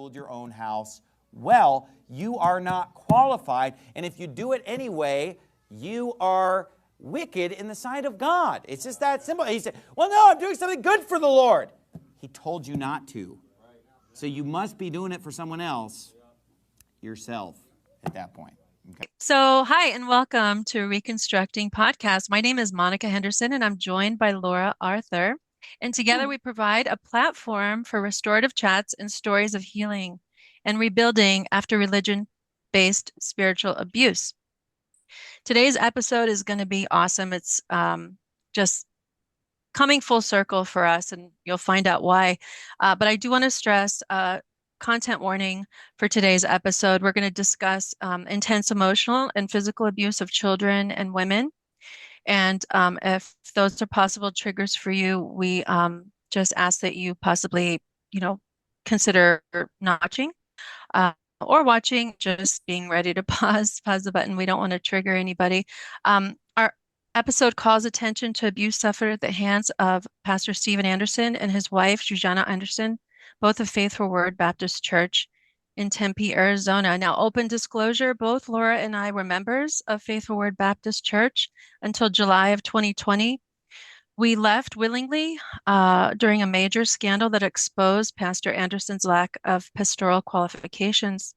build your own house well. You are not qualified, and if you do it anyway, you are wicked in the sight of God. It's just that simple. He said, well, no, I'm doing something good for the Lord. He told you not to. So you must be doing it for someone else yourself at that point. Okay. So, hi, and welcome to Reconstructing podcast. My name is Monica Henderson, and I'm joined by Laura Arthur. And together we provide a platform for restorative chats and stories of healing and rebuilding after religion-based spiritual abuse. Today's episode is going to be awesome. It's just coming full circle for us, and you'll find out why. But I do want to stress content warning for today's episode. We're going to discuss intense emotional and physical abuse of children and women. And if those are possible triggers for you, we just ask that you possibly, consider not watching or watching, just being ready to pause the button. We don't want to trigger anybody. Our episode calls attention to abuse suffered at the hands of Pastor Steven Anderson and his wife, Jujana Anderson, both of Faithful Word Baptist Church in Tempe, Arizona. Now, open disclosure, both Laura and I were members of Faithful Word Baptist Church until July of 2020. We left willingly during a major scandal that exposed Pastor Anderson's lack of pastoral qualifications.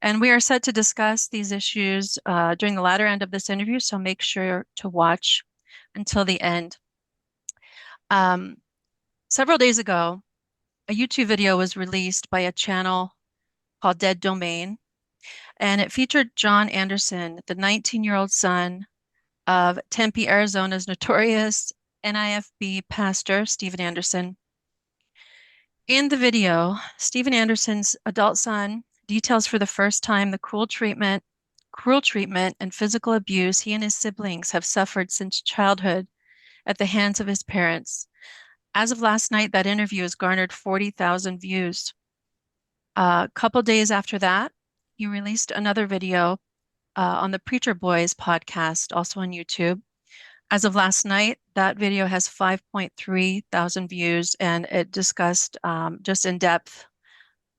And we are set to discuss these issues during the latter end of this interview, so make sure to watch until the end. Several days ago, a YouTube video was released by a channel called Dead Domain, and it featured John Anderson, the 19-year-old son of Tempe, Arizona's notorious NIFB pastor, Steven Anderson. In the video, Steven Anderson's adult son details for the first time the cruel treatment, and physical abuse he and his siblings have suffered since childhood at the hands of his parents. As of last night, that interview has garnered 40,000 views. A couple days after that, he released another video on the Preacher Boys podcast, also on YouTube. As of last night, that video has 5.3 thousand views, and it discussed just in depth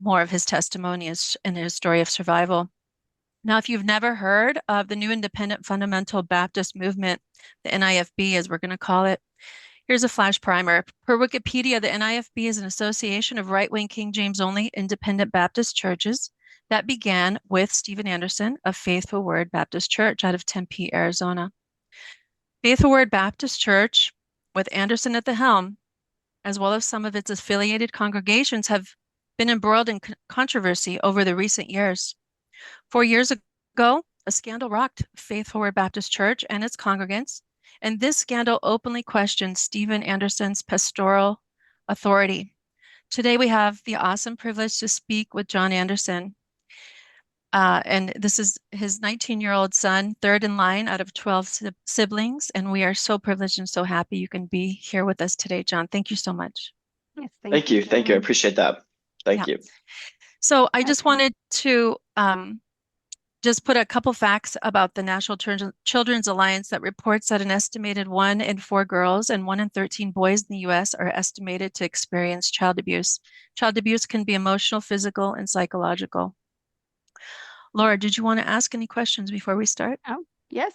more of his testimony and his story of survival. Now, if you've never heard of the New Independent Fundamental Baptist Movement, the NIFB, as we're going to call it, here's a flash primer. Per Wikipedia, the NIFB is an association of right-wing King James-only independent Baptist churches that began with Steven Anderson of Faithful Word Baptist Church out of Tempe, Arizona. Faithful Word Baptist Church, with Anderson at the helm, as well as some of its affiliated congregations, have been embroiled in controversy over the recent years. 4 years ago, a scandal rocked Faithful Word Baptist Church and its congregants, and this scandal openly questioned Steven Anderson's pastoral authority. Today, we have the awesome privilege to speak with John Anderson. And this is his 19-year-old son, third in line out of 12 siblings. And we are so privileged and so happy you can be here with us today, John. Thank you so much. Yes, thank you. Thank you. I appreciate that. Thank you. So I just wanted to just put a couple facts about the National Children's Alliance that reports that an estimated 1 in 4 girls and 1 in 13 boys in the U.S. are estimated to experience child abuse. Child abuse can be emotional, physical, and psychological. Laura, did you want to ask any questions before we start? Oh, yes.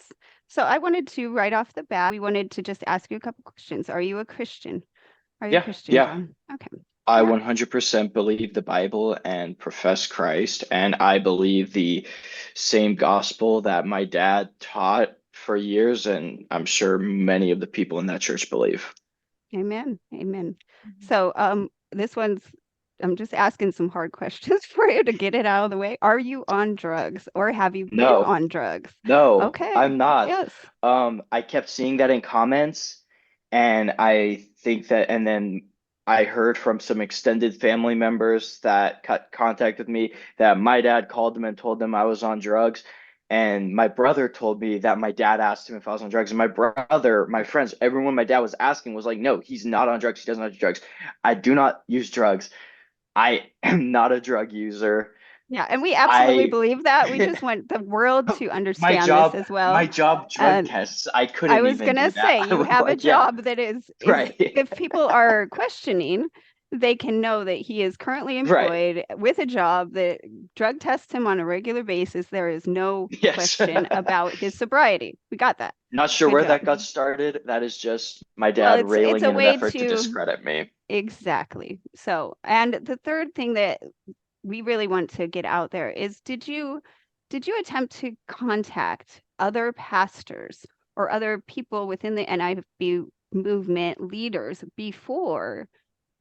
So I wanted to, right off the bat, we wanted to just ask you a couple questions. Are you a Christian? Are you a Christian, John? Okay. I 100% believe the Bible and profess Christ, and I believe the same gospel that my dad taught for years, and I'm sure many of the people in that church believe. Amen. Amen. So this one's, I'm just asking some hard questions for you to get it out of the way. Are you on drugs, or have you been on drugs? No, Okay. I'm not. Yes. I kept seeing that in comments, and I think that, and then I heard from some extended family members that cut contact with me that my dad called them and told them I was on drugs. And my brother told me that my dad asked him if I was on drugs. And my brother, my friends, everyone my dad was asking was like, no, he's not on drugs. He doesn't do drugs. I do not use drugs. I am not a drug user. Yeah, and we absolutely believe that. We just want the world to understand this as well. My job, drug tests. I couldn't. I was even gonna do say that. you have a job that is right. If people are questioning, they can know that he is currently Right. employed with a job that drug tests him on a regular basis. There is no Yes. question about his sobriety. We got that. Not sure Good where job. that got started. That is just my Well, dad it's railing a in an way effort to to discredit me. exactly. So, and the third thing that we really want to get out there is did you attempt to contact other pastors or other people within the NIV movement leaders before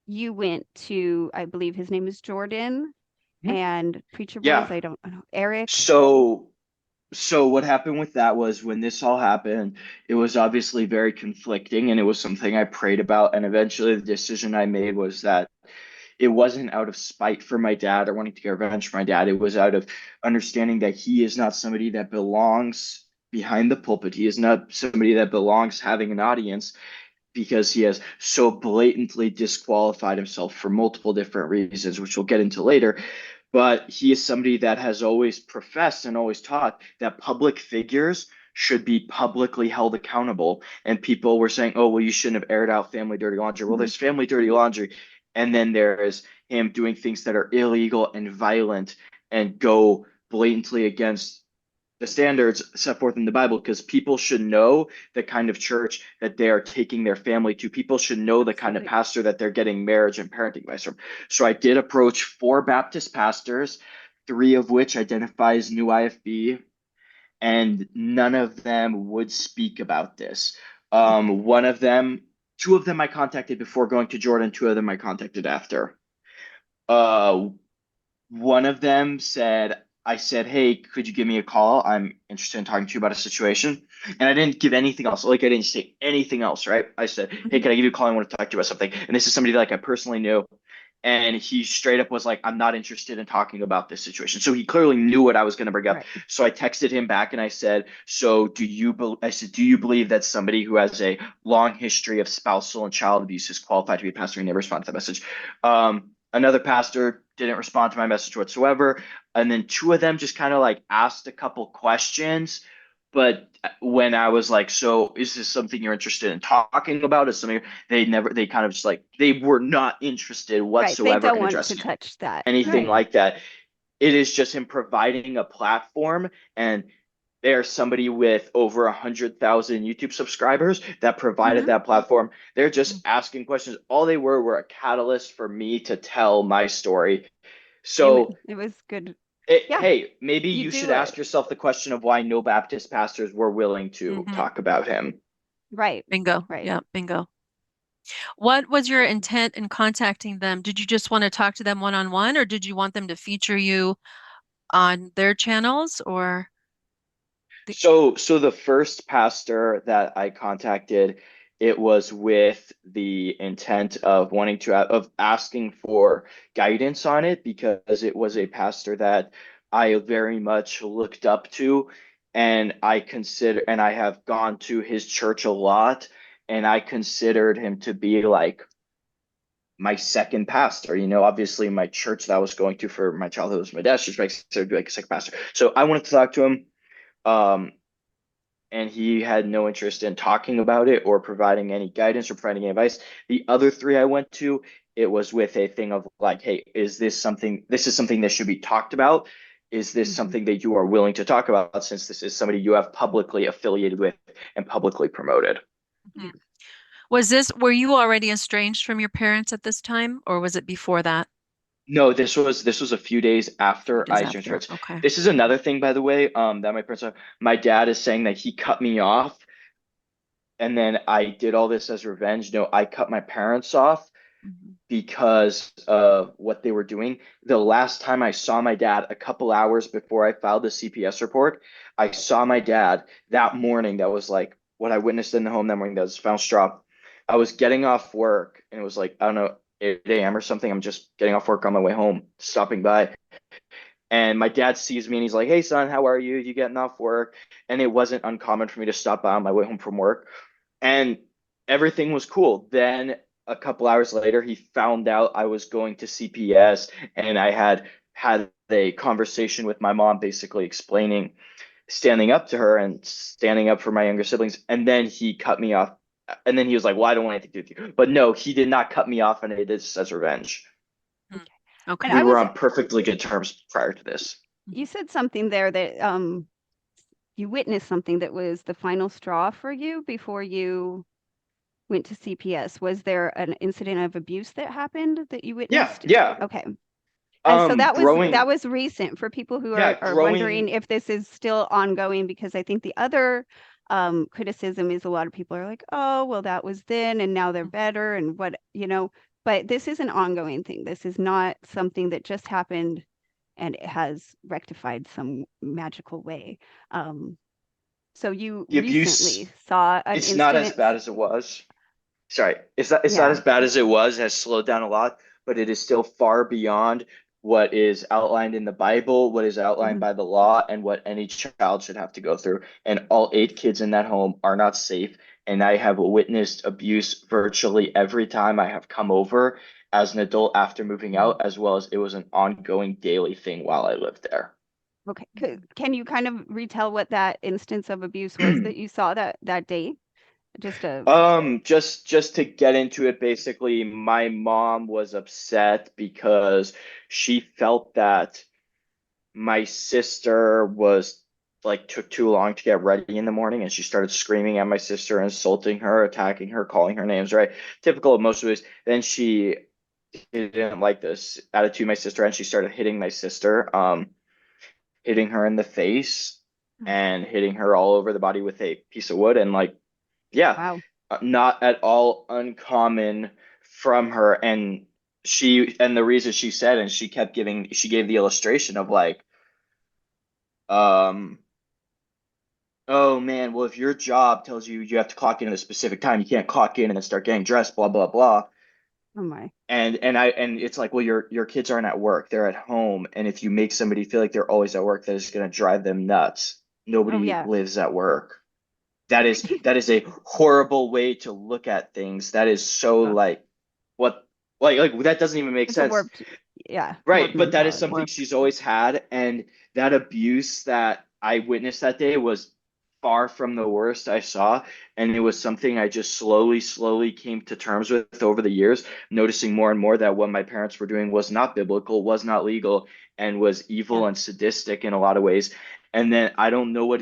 you went to, I believe his name is Jordan and Preacher Boys, Yeah. I don't know, Eric? So what happened with that was when this all happened, it was obviously very conflicting and it was something I prayed about. And eventually the decision I made was that it wasn't out of spite for my dad or wanting to get revenge for my dad. It was out of understanding that he is not somebody that belongs behind the pulpit. He is not somebody that belongs having an audience because he has so blatantly disqualified himself for multiple different reasons, which we'll get into later. But he is somebody that has always professed and always taught that public figures should be publicly held accountable. And people were saying, oh, well, you shouldn't have aired out family dirty laundry. Well, there's family dirty laundry. And then there is him doing things that are illegal and violent and go blatantly against the standards set forth in the Bible, because people should know the kind of church that they are taking their family to. People should know the kind of Absolutely. pastor that they're getting marriage and parenting advice from. So I did approach 4 Baptist pastors, 3 of which identify as new IFB, and none of them would speak about this. One of them, 2 of them I contacted before going to Jordan, 2 of them I contacted after. Uh, One of them said, I said, hey, could you give me a call? I'm interested in talking to you about a situation. And I didn't give anything else. Like, I didn't say anything else, right? I said, hey, can I give you a call? I want to talk to you about something. And this is somebody that, like, I personally knew. And he straight up was like, I'm not interested in talking about this situation. So he clearly knew what I was going to bring up. Right. So I texted him back and I said, so I said, do you believe that somebody who has a long history of spousal and child abuse is qualified to be a pastor? He never responded to that message. Another pastor didn't respond to my message whatsoever. And then 2 of them just kind of like asked a couple questions. But when I was like, so is this something you're interested in talking about? Is something they kind of just like, they were not interested Right. They whatsoever don't in want to addressing touch that. anything Right. like that. It is just him providing a platform, and there's somebody with over 100,000 YouTube subscribers that provided Mhm. that platform. They're just asking questions. All they were a catalyst for me to tell my story. So, Amen. It was good. it, Yeah. hey, maybe You you should do it. ask yourself the question of why no Baptist pastors were willing to Mm-hmm. talk about him. Right. Bingo. Right. Yeah, bingo. What was your intent in contacting them? Did you just want to talk to them one-on-one, or did you want them to feature you on their channels, or the, So the first pastor that I contacted, it was with the intent of wanting to of asking for guidance on it, because it was a pastor that I very much looked up to, and I have gone to his church a lot, and I considered him to be like my second pastor. Obviously my church that I was going to for my childhood was my dad's church, but I considered to be like a second pastor. So I wanted to talk to him. Um, and he had no interest in talking about it or providing any guidance or providing any advice. The other 3 I went to, it was with a thing of like, hey, this is something that should be talked about? Is this Mhm. something that you are willing to talk about, since this is somebody you have publicly affiliated with and publicly promoted? Mhm. Were you already estranged from your parents at this time, or was it before that? No, this was a few days A few after days I changed after. parents. Okay. This is another thing, by the way, that my parents are. My dad is saying that he cut me off, and then I did all this as revenge. No, I cut my parents off Mhm. because of what they were doing. The last time I saw my dad, a couple hours before I filed the CPS report, I saw my dad that morning. That was like what I witnessed in the home that morning. That was final straw. I was getting off work, and it was like, I don't know, 8 a.m. or something. I'm just getting off work on my way home, stopping by. And my dad sees me and he's like, hey, son, how are you? You getting off work? And it wasn't uncommon for me to stop by on my way home from work. And everything was cool. Then a couple hours later, he found out I was going to CPS, and I had a conversation with my mom, basically explaining, standing up to her and standing up for my younger siblings. And then he cut me off And then he was like, well, I don't want anything to do with you. But no, he did not cut me off, and it is as revenge. Okay. And We I were was, on perfectly good terms prior to this. you said something there that you witnessed something that was the final straw for you before you went to CPS. Was there an incident of abuse that happened that you Yeah, witnessed? yeah. Okay. And so that Growing, was recent for people who yeah, are wondering growing. if this is still ongoing, because I think the other criticism is a lot of people are like, oh, well, that was then and now they're better and what, but this is an ongoing thing. This is not something that just happened and it has rectified some magical way. So you The recently abuse, saw an it's not as incident. bad as it was. Sorry, it's not Yeah. as bad as it was, has slowed down a lot, but it is still far beyond what is outlined in the Bible, what is outlined Mhm. by the law, and what any child should have to go through. And all 8 kids in that home are not safe. And I have witnessed abuse virtually every time I have come over as an adult after moving out, as well as it was an ongoing daily thing while I lived there. Okay. Can you kind of retell what that instance of abuse was that you saw that day? Just a Just to get into it, basically, my mom was upset because she felt that my sister was like took too long to get ready in the morning, and she started screaming at my sister, insulting her, attacking her, calling her names, right? Typical of most of this. Then she didn't like this attitude of my sister, and she started hitting my sister, hitting her in the face and hitting her all over the body with a piece of wood. And like, yeah, wow. not at all uncommon from her. And the reason she said, and she gave the illustration of like, um, oh man, well, if your job tells you you have to clock in at a specific time, you can't clock in and then start getting dressed, blah, blah, blah. Oh my. And it's like, well, your kids aren't at work, they're at home. And if you make somebody feel like they're always at work, that is going to drive them nuts. Oh Nobody yeah. lives at work. That is a horrible way to look at things. That is so like what like that doesn't even make It's a sense. warped, yeah, Right, warped but that is mentality. something she's always had, and that abuse that I witnessed that day was far from the worst I saw, and it was something I just slowly came to terms with over the years, noticing more and more that what my parents were doing was not biblical, was not legal, and was Yeah. evil and sadistic in a lot of ways. And then I don't know what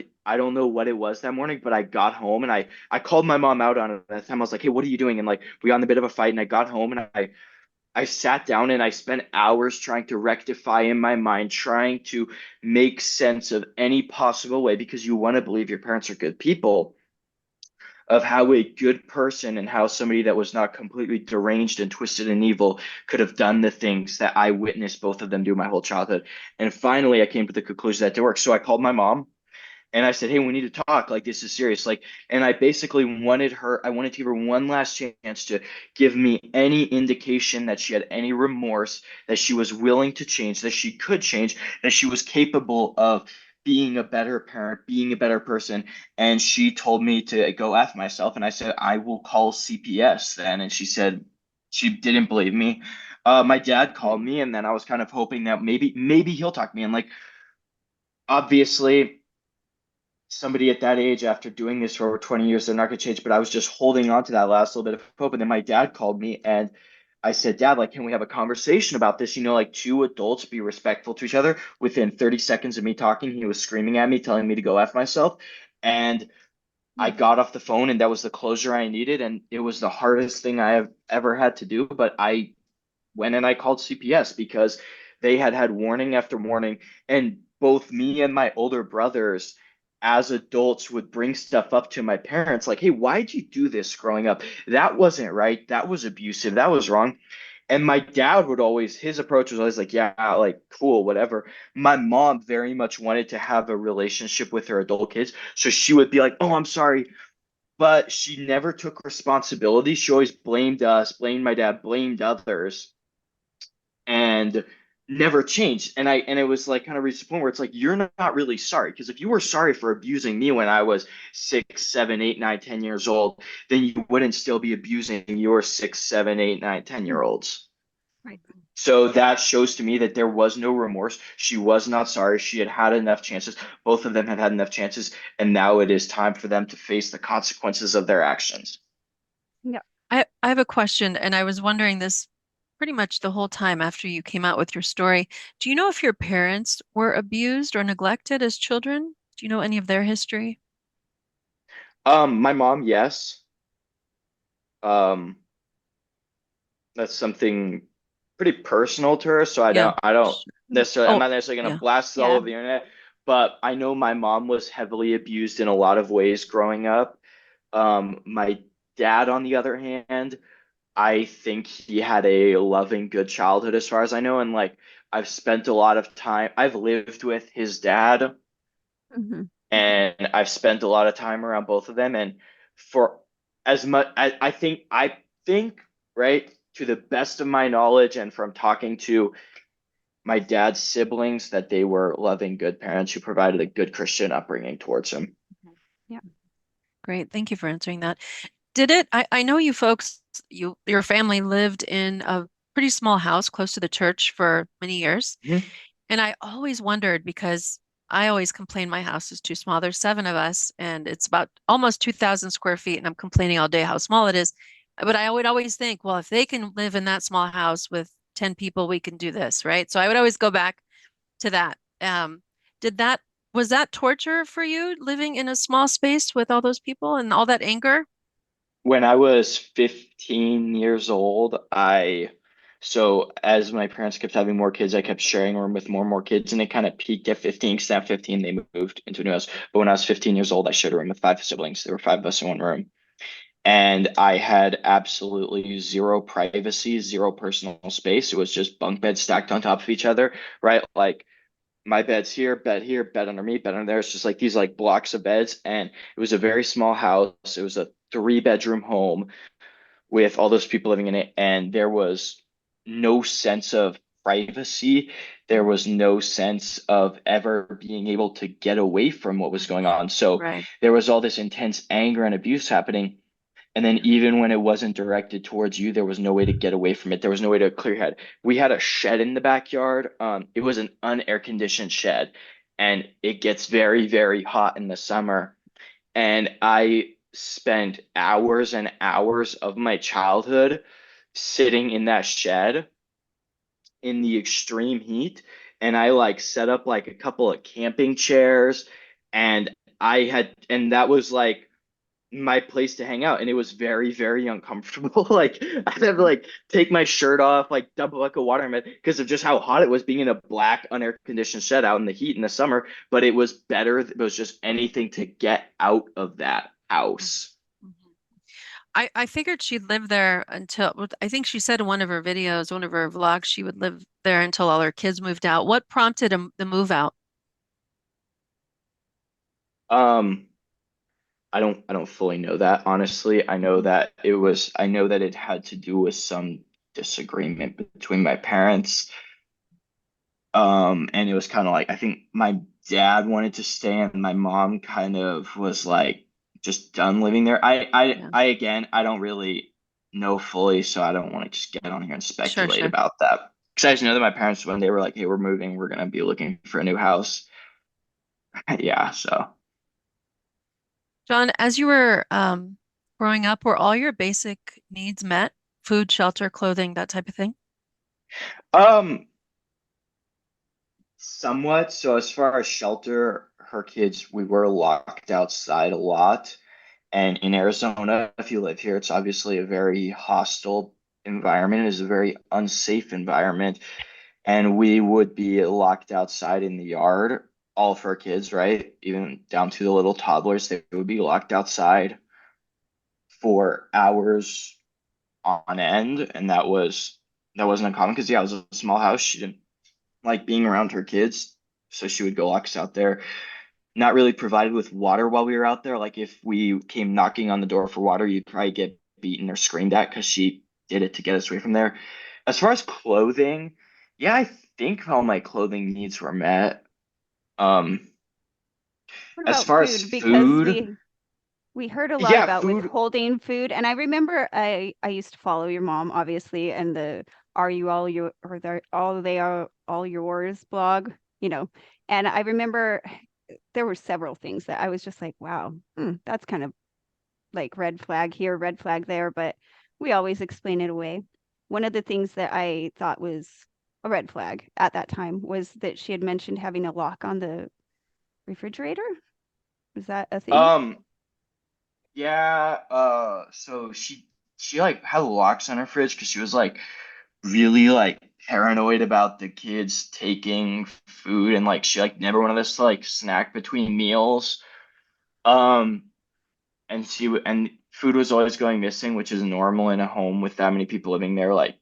it was that morning, but I got home and I called my mom out on it. At that time I was like, "Hey, what are you doing?" And like we got in a bit of a fight, and I got home and I sat down and I spent hours trying to rectify in my mind, trying to make sense of any possible way, because you want to believe your parents are good people, of how a good person and how somebody that was not completely deranged and twisted and evil could have done the things that I witnessed both of them do my whole childhood. And finally, I came to the conclusion that it worked. So I called my mom and I said, "Hey, we need to talk. Like, this is serious." Like, and I basically I wanted to give her one last chance to give me any indication that she had any remorse, that she was willing to change, that she could change, that she was capable of being a better parent, being a better person. And she told me to go F myself. And I said, "I will call CPS then." And she said, she didn't believe me. My dad called me, and then I was kind of hoping that maybe he'll talk to me. And like, obviously, somebody at that age after doing this for over 20 years, they're not going to change. But I was just holding on to that last little bit of hope. And then my dad called me and I said, "Dad, like, can we have a conversation about this? Like two adults be respectful to each other." Within 30 seconds of me talking, he was screaming at me, telling me to go F myself. And I got off the phone, and that was the closure I needed. And it was the hardest thing I have ever had to do. But I went and I called CPS because they had had warning after warning, and both me and my older brothers as adults would bring stuff up to my parents like, "Hey, why'd you do this growing up? That wasn't right. That was abusive. That was wrong." And my dad would always, his approach was always like, "Yeah, like, cool, whatever." My mom very much wanted to have a relationship with her adult kids. So she would be like, "Oh, I'm sorry." But she never took responsibility. She always blamed us, blamed my dad, blamed others, and never changed. And it was like kind of reached a point where it's like, you're not really sorry, because if you were sorry for abusing me when I was 6, 7, 8, 9, 10 years old, then you wouldn't still be abusing your 6, 7, 8, 9, 10 year olds. Right. So that shows to me that there was no remorse. She was not sorry. She had had enough chances. Both of them had had enough chances, and now it is time for them to face the consequences of their actions. I have a question, and I was wondering this pretty much the whole time after you came out with your story. Do you know if your parents were abused or neglected as children? Do you know any of their history? My mom, yes. Um, that's something pretty personal to her, so Yeah. I don't necessarily, I'm Oh, not necessarily gonna yeah. blast it all Yeah. over the internet, but I know my mom was heavily abused in a lot of ways growing up. My dad, on the other hand, I think he had a loving, good childhood as far as I know, and like I've spent a lot of time, I've lived with his dad Hmm. and I've spent a lot of time around both of them. And for as much, I think, right, to the best of my knowledge and from talking to my dad's siblings, that they were loving, good parents who provided a good Christian upbringing towards him. Yeah. Great. Thank you for answering that. I know you folks, your family lived in a pretty small house close to the church for many years. Mhm. And I always wondered because I always complain my house is too small. There's seven of us and it's about almost 2,000 square feet. And I'm complaining all day how small it is. But I would always think, well, if they can live in that small house with 10 people, we can do this, right? So I would always go back to that. Did that, was that torture for you living in a small space with all those people and all that anger? When I was 15 years old, so as my parents kept having more kids, I kept sharing a room with more and more kids, and it kind of peaked at 15. Because at 15, they moved into a new house. But when I was 15 years old, I shared a room with five siblings. There were five of us in one room. And I had absolutely zero privacy, zero personal space. It was just bunk beds stacked on top of each other, right? Like my bed's here, bed under me, bed under there. It's just like these like blocks of beds. And it was a very small house. It was a three-bedroom home with all those people living in it. And there was no sense of privacy. There was no sense of ever being able to get away from what was going on. So Right. there was all this intense anger and abuse happening. And then even when it wasn't directed towards you, there was no way to get away from it. There was no way to clear your head. We had a shed in the backyard. It was an unair conditioned shed, and it gets very, very hot in the summer. And I spent hours and hours of my childhood sitting in that shed in the extreme heat. And I like set up like a couple of camping chairs, and and that was like my place to hang out, and it was very, very uncomfortable. Like I'd have to like take my shirt off, like dump a bucket of water in it because of just how hot it was being in a black unair conditioned shed out in the heat in the summer. But it was better. It was just anything to get out of that house. Mhm. I figured she'd live there until, well, I think she said in one of her videos, one of her vlogs, she would live there until all her kids moved out. What prompted the move out? Um, I don't fully know that, honestly. Mhm. I know that it had to do with some disagreement between my parents. And it was kind of like I think my dad wanted to stay, and my mom kind of was like just done living there. Yeah, I again, I don't really know fully, so I don't want to just get on here and sure, speculate sure. about that. Because I just know that my parents, when they were like, "Hey, we're moving, we're gonna be looking for a new house." Yeah, so John, as you were growing up, were all your basic needs met? Food, shelter, clothing, that type of thing? um, somewhat. So as far as shelter, her kids, we were locked outside a lot. And in Arizona, if you live here, it's obviously a very hostile environment. It is a very unsafe environment. And we would be locked outside in the yard, all of our kids, right? Even down to the little toddlers, they would be locked outside for hours on end. And that wasn't uncommon because yeah, it was a small house. She didn't like being around her kids. So she would go lock us out there, not really provided with water while we were out there. Like if we came knocking on the door for water, you'd probably get beaten or screamed at because she did it to get us away from there. As far as clothing, yeah, I think all my clothing needs were met. Um, What as about far as food? Because food, we heard a lot yeah, about food. withholding food, and I remember I used to follow your mom, obviously, and the "Are you all your or they're all they are all yours" blog, you know. And I remember there were several things that I was just like, wow, that's kind of like red flag here, red flag there. But we always explain it away. One of the things that I thought was a red flag at that time was that she had mentioned having a lock on the refrigerator. Was that a thing? Yeah, so she like had locks on her fridge because she was like really like paranoid about the kids taking food, and like she like never wanted us to like snack between meals. Um, and and food was always going missing, which is normal in a home with that many people living there. Like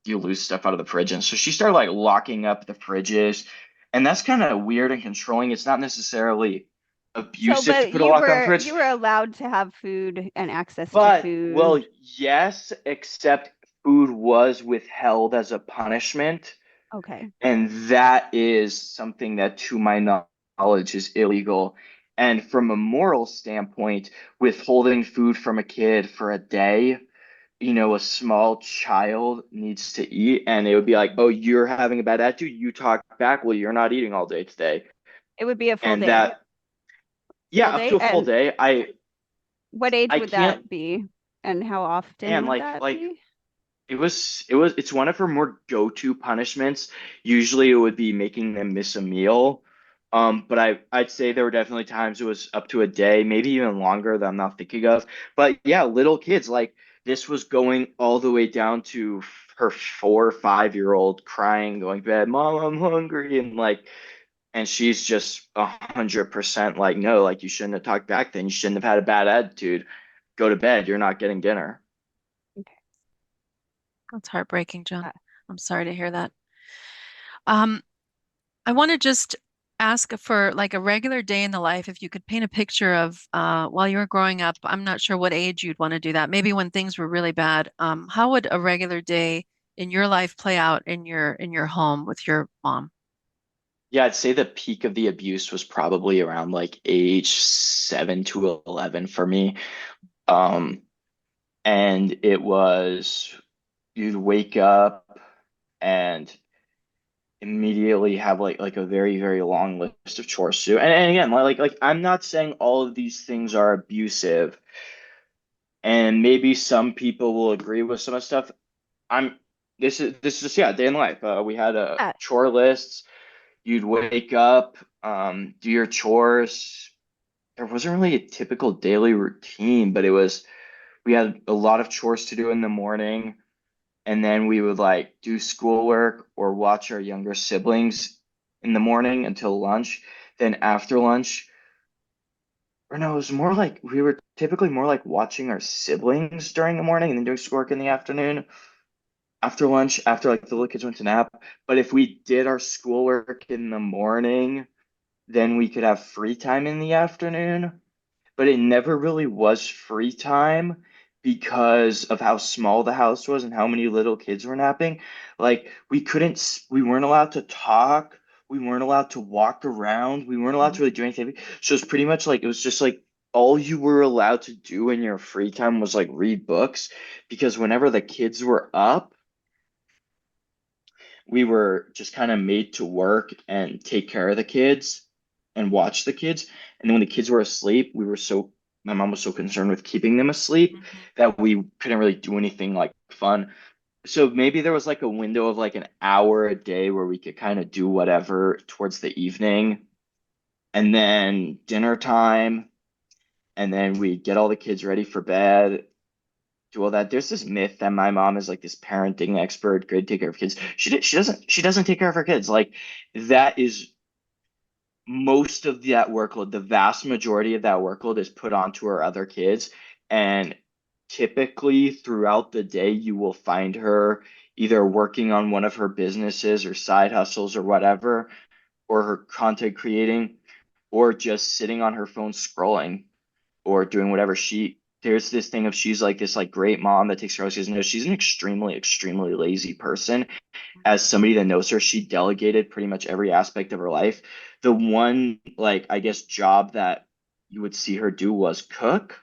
you lose stuff out of the fridge, and so she started like locking up the fridges, and that's kind of weird and controlling. It's not necessarily So, abusive to but put a lock on the you fridge. were allowed to have food and access to But, well, food. yes, except food was withheld as a punishment. Okay. And that is something that, to my knowledge, is illegal. And from a moral standpoint, withholding food from a kid for a day, a small child needs to eat. And it would be like, oh, you're having a bad attitude. You talk back. Well, you're not eating all day today. It would be a full And day. that, yeah, Full up day. to a full And day. what age I would can't, that be? And how often man, would like, that like, be? it's one of her more go-to punishments. Usually it would be making them miss a meal. But I'd say there were definitely times it was up to a day, maybe even longer that I'm not thinking of. But yeah, little kids, like this was going all the way down to her 4 or 5 year old crying, going to bed, Mom, I'm hungry, and she's just 100% like, no, like you shouldn't have talked back then. You shouldn't have had a bad attitude. Go to bed. You're not getting dinner. Okay. That's heartbreaking, John. Uh, I'm sorry to hear that. Um, I want to just ask for like a regular day in the life, if you could paint a picture of while you were growing up. I'm not sure what age you'd want to do that. Maybe when things were really bad. How would a regular day in your life play out in your home with your mom? Yeah, I'd say the peak of the abuse was probably around like age 7 to 11 for me. Um, and it was you'd wake up and immediately have like a very, very long list of chores to do. And again, like I'm not saying all of these things are abusive, and maybe some people will agree with some of the stuff. I'm this is just yeah, day in life. We had a yeah. chore lists. You'd wake up, do your chores. There wasn't really a typical daily routine, but we had a lot of chores to do in the morning, and then we would like do schoolwork or watch our younger siblings in the morning until lunch. Then after lunch, or no, it was more like we were typically more like watching our siblings during the morning and then doing schoolwork in the afternoon. After lunch, after like the little kids went to nap. But if we did our schoolwork in the morning, then we could have free time in the afternoon, but it never really was free time because of how small the house was and how many little kids were napping. Like we weren't allowed to talk, we weren't allowed to walk around, we weren't allowed to really do anything. So it's pretty much like it was just like all you were allowed to do in your free time was like read books, because whenever the kids were up, we were just kind of made to work and take care of the kids and watch the kids. And then when the kids were asleep, my mom was so concerned with keeping them asleep Mhm. that we couldn't really do anything like fun. So maybe there was like a window of like an hour a day where we could kind of do whatever towards the evening, and then dinner time, and then we get all the kids ready for bed, do all that. There's this myth that my mom is like this parenting expert, good take care of kids. She doesn't take care of her kids. Like that is most of that workload, the vast majority of that workload is put onto her other kids. And typically throughout the day, you will find her either working on one of her businesses or side hustles or whatever, or her content creating, or just sitting on her phone scrolling or doing whatever. There's this thing of she's like this like great mom that takes care of us. No, she's an extremely, extremely lazy person. As somebody that knows her, she delegated pretty much every aspect of her life. The one, like, I guess, job that you would see her do was cook.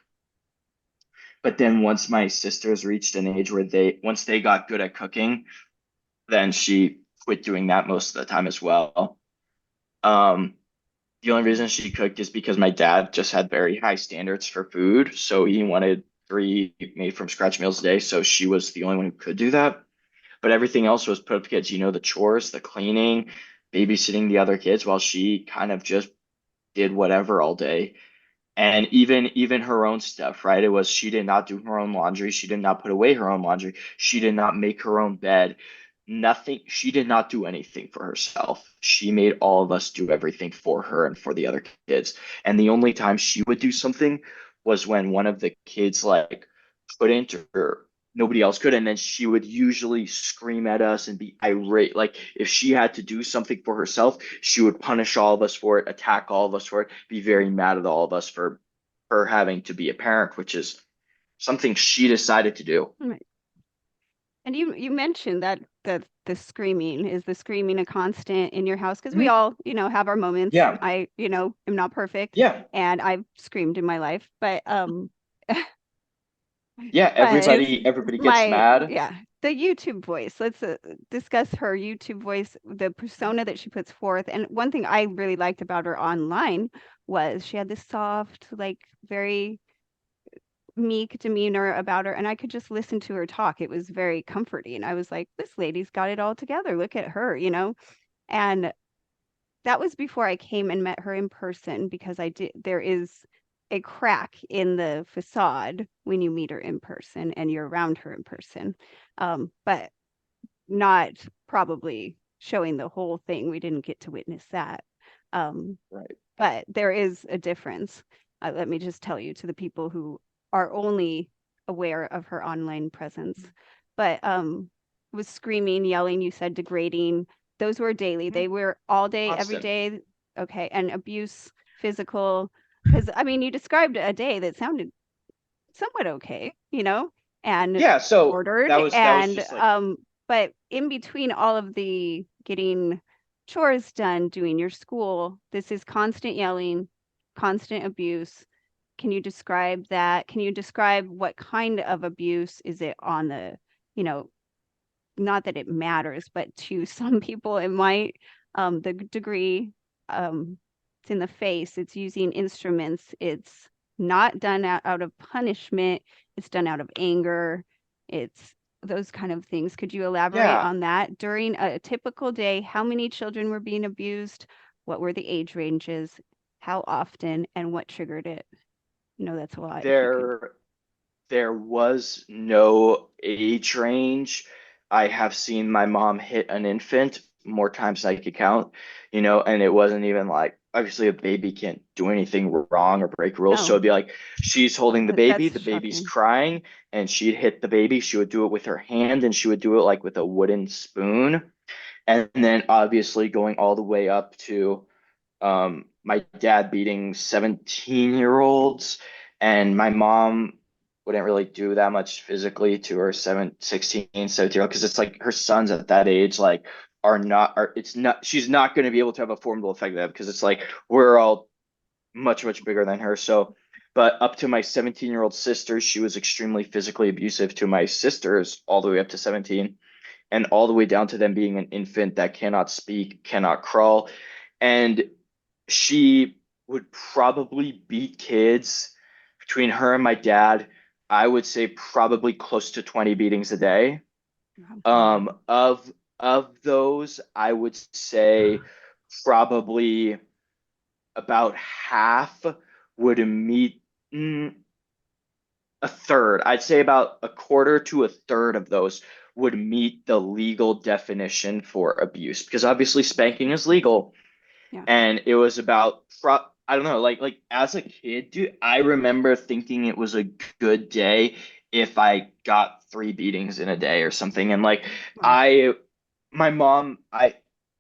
But then once my sisters reached an age where once they got good at cooking, then she quit doing that most of the time as well. Um, the only reason she cooked is because my dad just had very high standards for food. So he wanted 3 made from scratch meals a day, so she was the only one who could do that. But everything else was put up to kids, the chores, the cleaning, babysitting the other kids while she kind of just did whatever all day. And even her own stuff, right? It was she did not do her own laundry, she did not put away her own laundry, she did not make her own bed. Nothing, she did not do anything for herself. She made all of us do everything for her and for the other kids. And the only time she would do something was when one of the kids like couldn't or nobody else could, and then she would usually scream at us and be irate. Like if she had to do something for herself, she would punish all of us for it, attack all of us for it, be very mad at all of us for her having to be a parent, which is something she decided to do. Right. And you mentioned that the screaming, is the screaming a constant in your house? Because we all, have our moments. Yeah. I, am not perfect. Yeah. And I've screamed in my life, but Yeah, but everybody gets mad. yeah, the YouTube voice. Let's discuss her YouTube voice, the persona that she puts forth. And one thing I really liked about her online was she had this soft, like very meek demeanor about her, and I could just listen to her talk. It was very comforting. I was like, this lady's got it all together. Look at her, And that was before I came and met her in person, because there is a crack in the facade when you meet her in person and you're around her in person. But not probably showing the whole thing. We didn't get to witness that. Right. But there is a difference. Let me just tell you, to the people who are only aware of her online presence. But was screaming, yelling, you said degrading. Those were daily. They were all day, every Constant. day. Okay. And abuse, physical. Because, you described a day that sounded somewhat okay, and Yeah, so ordered. that was And just like but in between all of the getting chores done, doing your school, this is constant yelling, constant abuse. Can you describe that? Can you describe what kind of abuse is it on the, not that it matters, but to some people it might, the degree, it's in the face, it's using instruments, it's not done out of punishment, it's done out of anger, it's those kind of things. Could you elaborate yeah. on that? During a typical day, how many children were being abused? What were the age ranges? How often? And what triggered it? That's a lot. If you could. There was no age range. I have seen my mom hit an infant more times than I could count, and it wasn't even like obviously a baby can't do anything wrong or break rules. So No, it'd be like she's holding the baby, that's the baby's shocking. crying, and she'd hit the baby. She would do it with her hand and she would do it like with a wooden spoon. And then obviously going all the way up to my dad beating 17-year-olds, and my mom wouldn't really do that much physically to her 16, 17-year-old, because it's like her sons at that age like it's not, she's not going to be able to have a formidable effect of that, because it's like we're all much much bigger than her. So but up to my 17-year-old sister, she was extremely physically abusive to my sisters all the way up to 17, and all the way down to them being an infant that cannot speak, cannot crawl. And she would probably beat kids between her and my dad. I would say probably close to 20 beatings a day. Wow. Of those, I would say probably about half would meet a third. I'd say about a quarter to a third of those would meet the legal definition for abuse, because obviously spanking is legal. Yeah. And it was about I don't know, like as a kid, dude, I remember thinking it was a good day if I got 3 beatings in a day or something. And like Wow. my mom,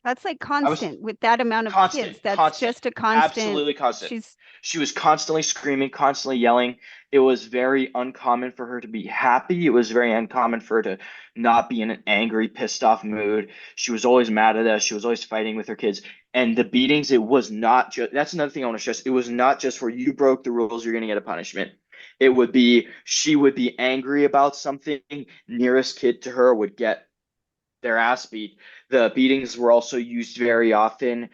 That's like I was constant with that amount of kids. That's constant, just a constant. absolutely constant. She's She was constantly screaming, constantly yelling. It was very uncommon for her to be happy. It was very uncommon for her to not be in an angry, pissed off mood. She was always mad at us. She was always fighting with her kids. And the beatings, it was not just, that's another thing I want to stress. It was not just where you broke the rules, you're going to get a punishment. It would be, she would be angry about something, nearest kid to her would get their ass beat. The beatings were also used very often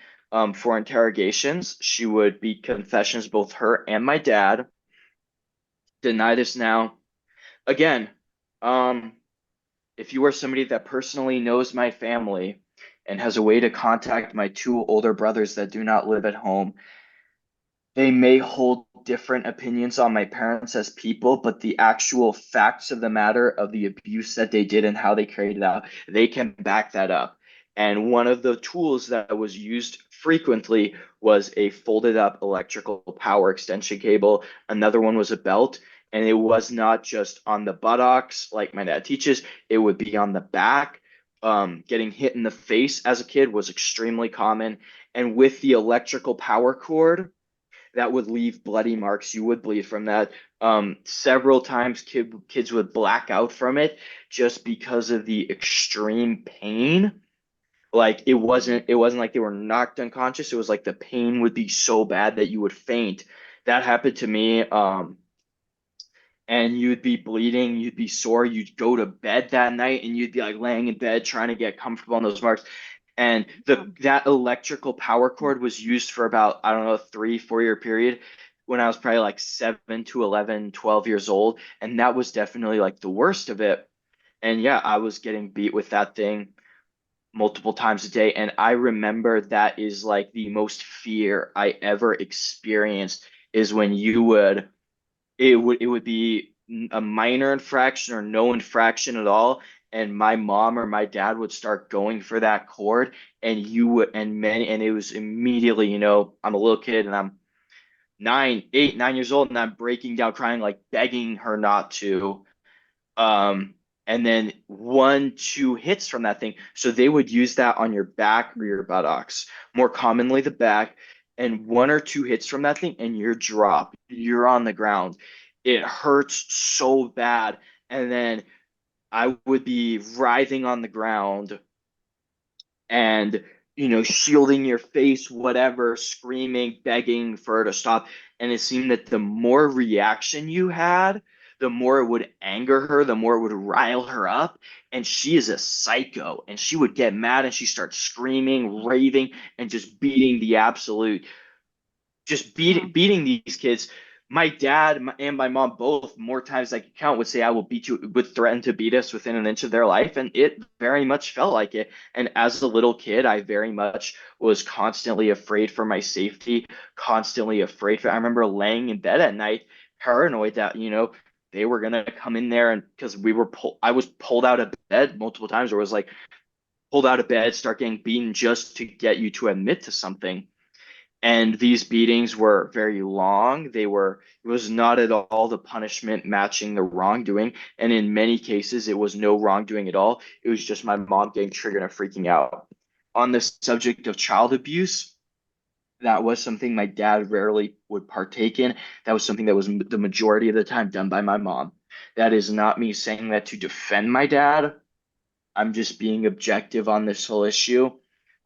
for interrogations. She would beat confessions, both her and my dad. Deny this now. again, if you are somebody that personally knows my family and has a way to contact my two older brothers that do not live at home, they may hold different opinions on my parents as people, but the actual facts of the matter of the abuse that they did and how they carried it out, they can back that up. And one of the tools that was used frequently was a folded up electrical power extension cable. Another one was a belt. And it was not just on the buttocks, like my dad teaches, it would be on the back. Getting hit in the face as a kid was extremely common. And with the electrical power cord, that would leave bloody marks. You would bleed from that. Several times kids would black out from it just because of the extreme pain. Like it wasn't like they were knocked unconscious. It was like the pain would be so bad that you would faint. That happened to me. And you'd be bleeding, you'd be sore, you'd go to bed that night and you'd be like laying in bed trying to get comfortable on those marks. And that electrical power cord was used for about, I don't know, 3-4 year period when I was probably like 7 to 11, 12 years old. And that was definitely like the worst of it. And yeah, I was getting beat with that thing multiple times a day. And I remember that is like the most fear I ever experienced is when it would be a minor infraction or no infraction at all, and my mom or my dad would start going for that cord, and you would and it was immediately, I'm a little kid and I'm 9 years old, and I'm breaking down crying, like begging her not to. um and then 1-2 hits from that thing, so they would use that on your back or your buttocks, more commonly the back, and 1 or 2 hits from that thing and you're dropped, you're on the ground. It hurts so bad. And then I would be writhing on the ground and shielding your face, whatever, screaming, begging for her to stop. And it seemed that the more reaction you had, the more it would anger her, the more it would rile her up. And she is a psycho, and she would get mad and she starts screaming, raving, and just beating the absolute, just beating these kids. My dad and my mom both, more times I could count, would say, "I will beat you," would threaten to beat us within an inch of their life, and it very much felt like it. And as a little kid, I very much was constantly afraid for my safety, constantly afraid for. I remember laying in bed at night, paranoid that they were gonna come in there, and because I was pulled out of bed multiple times, or was like pulled out of bed, start getting beaten just to get you to admit to something. And these beatings were very long. It was not at all the punishment matching the wrongdoing. And in many cases, it was no wrongdoing at all. It was just my mom getting triggered and freaking out. On the subject of child abuse, that was something my dad rarely would partake in. That was something that was the majority of the time done by my mom. That is not me saying that to defend my dad. I'm just being objective on this whole issue.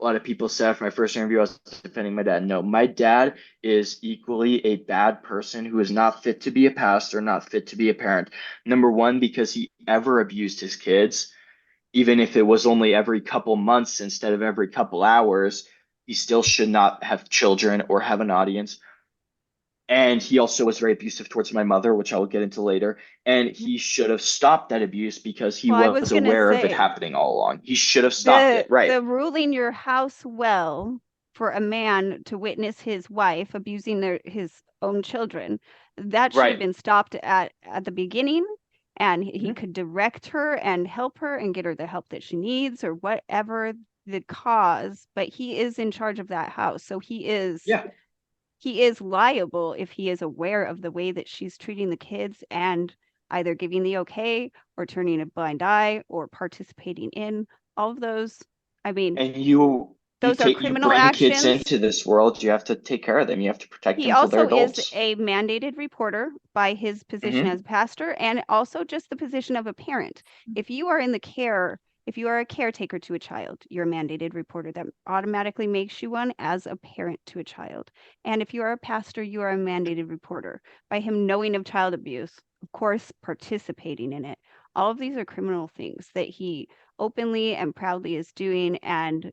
A lot of people said after my first interview I was defending my dad. No, my dad is equally a bad person who is not fit to be a pastor, not fit to be a parent. Number one, because he ever abused his kids, even if it was only every couple months instead of every couple hours. He still should not have children or have an audience. And he also was very abusive towards my mother, which I will get into later. And he should have stopped that abuse because he Well, I was was gonna aware of it say, happening all along. He should have stopped it. Right. the ruling your house well for a man to witness his wife abusing his own children, that should have Right. been stopped at the beginning, and he Mhm. could direct her and help her and get her the help that she needs or whatever the cause. But he is in charge of that house, so Yeah. he is liable if he is aware of the way that she's treating the kids and either giving the okay or turning a blind eye or participating in all of those. I mean, And you those are take you criminal bring kids actions. into this world, you have to take care of them. You have to protect He them till they're also is adults. a mandated reporter by his position Hmm. as pastor and also just the position of a parent. If you are a caretaker to a child, you're a mandated reporter. That automatically makes you one as a parent to a child. And if you are a pastor, you are a mandated reporter by him knowing of child abuse, of course, participating in it. All of these are criminal things that he openly and proudly is doing and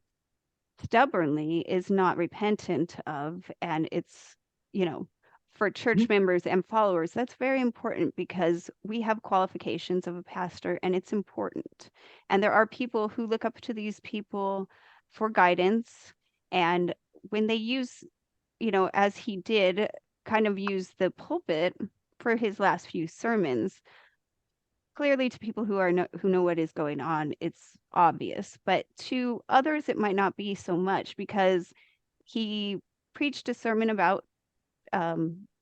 stubbornly is not repentant of. And it's, you know, for church members and followers, that's very important because we have qualifications of a pastor and it's important. And there are people who look up to these people for guidance. And when they use, as he did, kind of use the pulpit for his last few sermons, clearly to people who know what is going on, it's obvious. But to others, it might not be so much because he preached a sermon about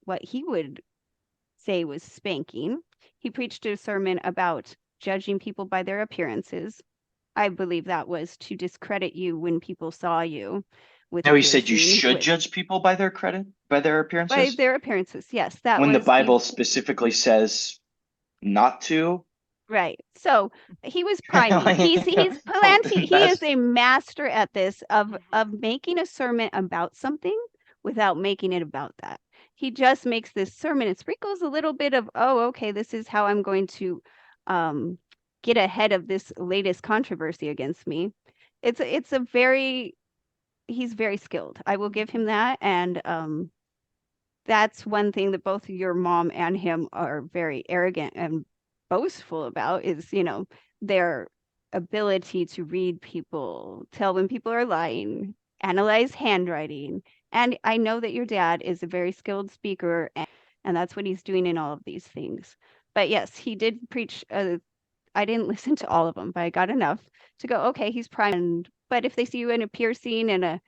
what he would say was spanking. He preached a sermon about judging people by their appearances. I believe that was to discredit you when people saw you with a No, he said you piercing, should judge people by their by appearances, their appearances. Yes, that when the was Bible specifically says not to. right. So he was priming. He's planting. He is a master at this of making a sermon about something without making it about that. He just makes this sermon and sprinkles a little bit of, oh, okay, this is how I'm going to get ahead of this latest controversy against me. It's a very, he's very skilled. I will give him that. And that's one thing that both your mom and him are very arrogant and boastful about is, their ability to read people, tell when people are lying, analyze handwriting. And I know that your dad is a very skilled speaker, and that's what he's doing in all of these things. But yes, he did preach. I didn't listen to all of them, but I got enough to go, okay, he's primed. But if they see you in a piercing and a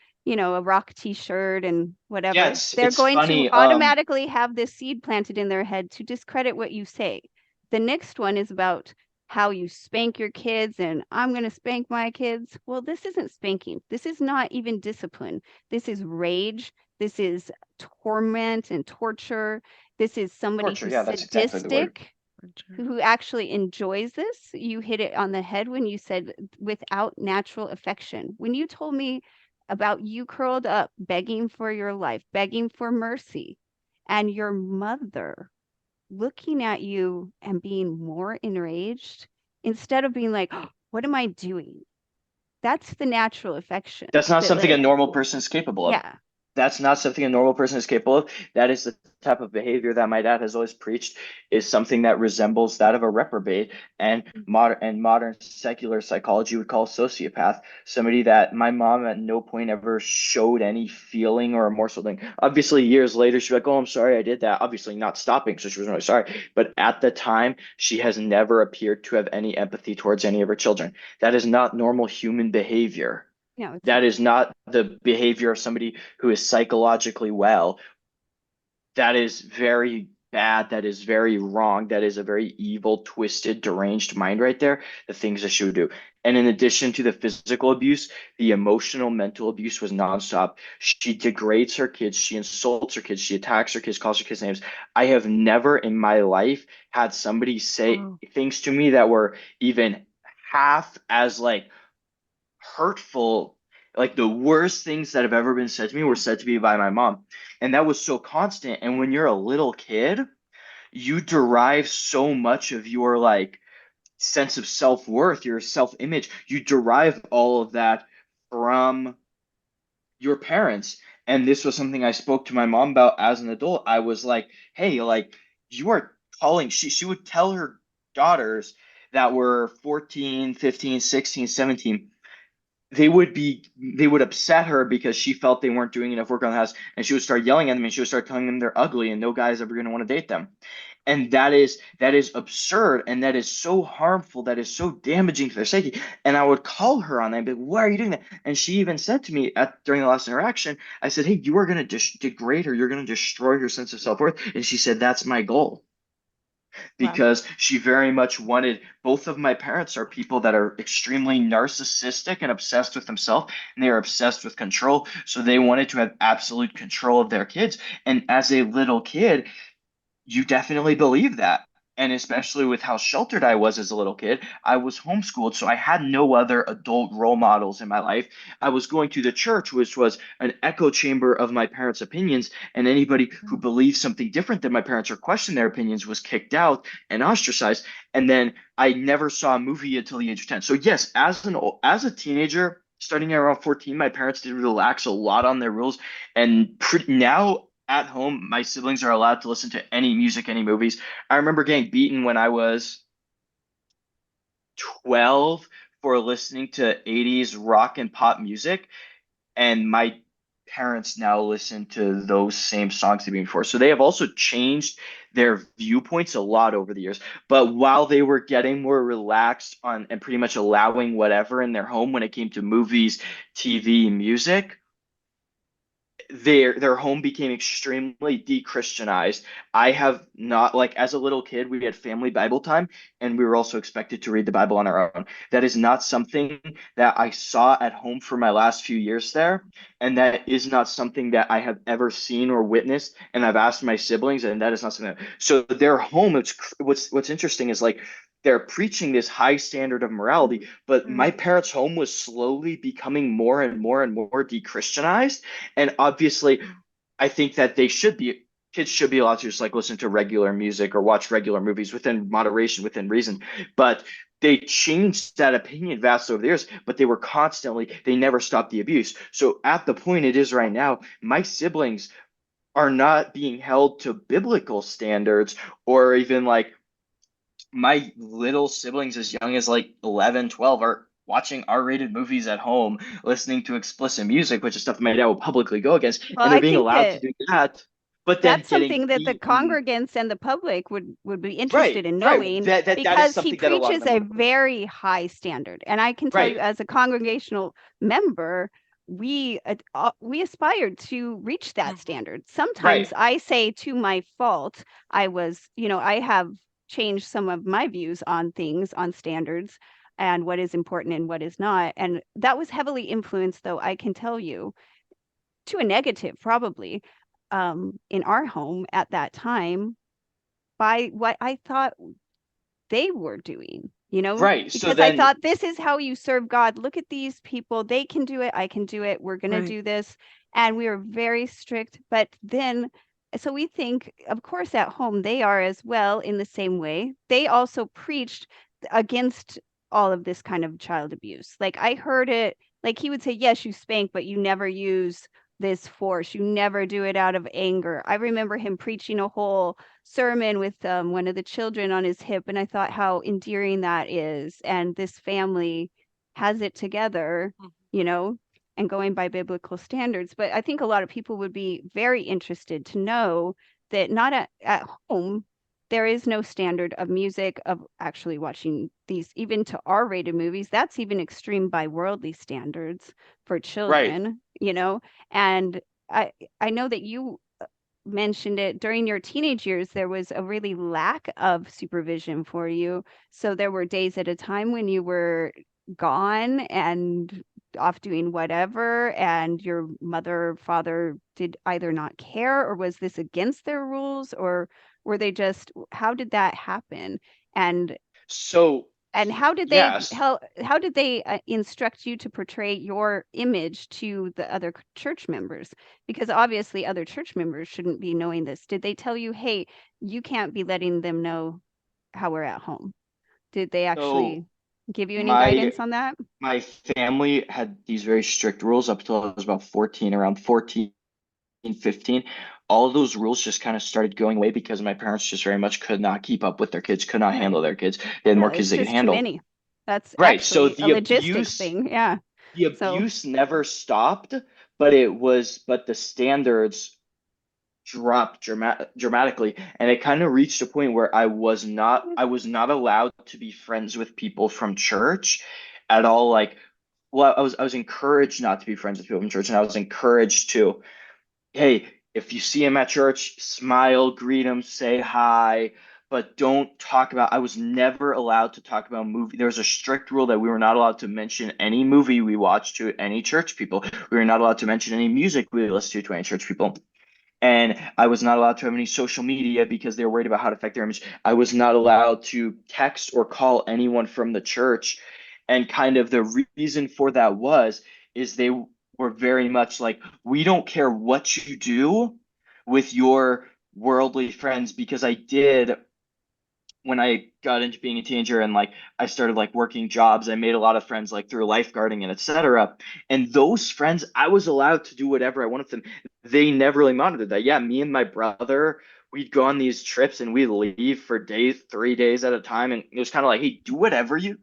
rock t-shirt and whatever, Yeah, they're it's going funny. to automatically have this seed planted in their head to discredit what you say. The next one is about how you spank your kids and I'm going to spank my kids. Well, this isn't spanking. This is not even discipline. This is rage. This is torment and torture. This is somebody Torture. who's Yeah, that's exactly the word. sadistic, who actually enjoys this. You hit it on the head when you said without natural affection. When you told me about you curled up, begging for your life, begging for mercy, and your mother looking at you and being more enraged instead of being like, "Oh, what am I doing?" That's the natural affection. That's not That, something a like, normal person is capable of. yeah, That's not something a normal person is capable of. That is the type of behavior that my dad has always preached is something that resembles that of a reprobate, and modern secular psychology would call sociopath. Somebody that my mom at no point ever showed any feeling or remorse thing. Obviously, years later, she's like, "Oh, I'm sorry, I did that." Obviously, not stopping, so she was really sorry. But at the time, she has never appeared to have any empathy towards any of her children. That is not normal human behavior. no, it's That not. is not the behavior of somebody who is psychologically well. That is very bad. That is very wrong. That is a very evil, twisted, deranged mind right there. The things that she would do. And in addition to the physical abuse, the emotional, mental abuse was nonstop. She degrades her kids. She insults her kids. She attacks her kids, calls her kids names. I have never in my life had somebody say things to me that were even half as like hurtful. Like the worst things that have ever been said to me were said to me by my mom, and that was so constant. And when you're a little kid, you derive so much of your like sense of self-worth, your self-image, you derive all of that from your parents. And this was something I spoke to my mom about as an adult. I was like, hey, like you are calling, she would tell her daughters that were 14, 15, 16, 17, they would upset her because she felt they weren't doing enough work on the house, and she would start yelling at them, and she would start telling them they're ugly and no guy's ever going to want to date them. And that is absurd, and that is so harmful, that is so damaging to their psyche. And I would call her on that and be like, why are you doing that? And she even said to me during the last interaction, I said, hey, you are going to degrade her, you're going to destroy her sense of self-worth. And she said, that's my goal, Wow. because she very much wanted, both of my parents are people that are extremely narcissistic and obsessed with themselves, and they are obsessed with control, so they wanted to have absolute control of their kids. And as a little kid, you definitely believe that. And especially with how sheltered I was as a little kid, I was homeschooled, so I had no other adult role models in my life. I was going to the church, which was an echo chamber of my parents' opinions, and anybody who believed something different than my parents or questioned their opinions was kicked out and ostracized. And then I never saw a movie until the age of 10. So yes, as a teenager, starting around 14, my parents did relax a lot on their rules, and now at home, my siblings are allowed to listen to any music, any movies. I remember getting beaten when I was 12 for listening to 80s rock and pop music, and my parents now listen to those same songs they did before. So they have also changed their viewpoints a lot over the years. But while they were getting more relaxed on and pretty much allowing whatever in their home when it came to movies, TV, music, their home became extremely de-Christianized. I have not, like, as a little kid, we had family Bible time, and we were also expected to read the Bible on our own. That is not something that I saw at home for my last few years there, and that is not something that I have ever seen or witnessed. And I've asked my siblings, and that is not something so their home, what's interesting is, like, they're preaching this high standard of morality, but my parents' home was slowly becoming more and more and more de-Christianized. And obviously, I think that kids should be allowed to just, like, listen to regular music or watch regular movies within moderation, within reason. But they changed that opinion vastly over the years, but they never stopped the abuse. So at the point it is right now, my siblings are not being held to biblical standards, or even, like, my little siblings as young as like 11, 12 are watching R-rated movies at home, listening to explicit music, which is stuff my dad will publicly go against, Well, and they're I being think allowed to that do that, but then that's getting something that the beaten. congregants and the public would be Right, interested in right. knowing, That is because he something that a lot of preaches them a want to know. very high standard. And I can tell you, Right, as a congregational member, we aspired to reach that standard. Sometimes right, I say, to my fault, I have changed some of my views on things, on standards, and what is important and what is not. And that was heavily influenced, though, I can tell you, to a negative, probably, in our home at that time, by what I thought they were doing, right. So because I then, thought, this is how you serve God. Look at these people. They can do it. I can do it. We're going to Right. do this. And we were very strict. But then, so we think, of course, at home, they are as well, in the same way. They also preached against all of this kind of child abuse. Like, I heard it, like, he would say, yes, you spank, but you never use this force. You never do it out of anger. I remember him preaching a whole sermon with one of the children on his hip, and I thought how endearing that is. And this family has it together, you know, and going by biblical standards. But I think a lot of people would be very interested to know that not at home, there is no standard of music, of actually watching these, even to R-rated movies. That's even extreme by worldly standards for right. children, and I know that you mentioned it during your teenage years, there was a really lack of supervision for you. So there were days at a time when you were gone and off doing whatever, and your mother or father did either not care, or was this against their rules, or were they just, how did that happen? And So and yes. how did they instruct you to portray your image to the other church members? Because obviously other church members shouldn't be knowing this. Did they tell you, hey, you can't be letting them know how we're at home? Did they So actually give you any my guidance on that? my family had these very strict rules up until I was about 14. Around 14, 15, all of those rules just kind of started going away because my parents just very much could not keep up with their kids, could not Right. handle their kids. They had more Well, kids it's they could just too handle. many. That's Right. So actually a logistics thing. Yeah. the So, abuse never stopped, but the standards dropped dramatically, and it kind of reached a point where I was not allowed to be friends with people from church at all. Like, well, I was encouraged not to be friends with people from church, and I was encouraged to, hey, if you see him at church, smile, greet him, say hi, but don't talk about. I was never allowed to talk about movie. There was a strict rule that we were not allowed to mention any movie we watched to any church people. We were not allowed to mention any music we listened to any church people. And I was not allowed to have any social media because they were worried about how to affect their image. I was not allowed to text or call anyone from the church. And kind of the reason for that is they were very much like, we don't care what you do with your worldly friends, because I did when I got into being a teenager and like I started like working jobs, I made a lot of friends like through lifeguarding and etc. And those friends, I was allowed to do whatever I wanted them. They never really monitored that. Yeah, me and my brother, we'd go on these trips and we'd leave for days, 3 days at a time. And it was kind of like, hey, do whatever you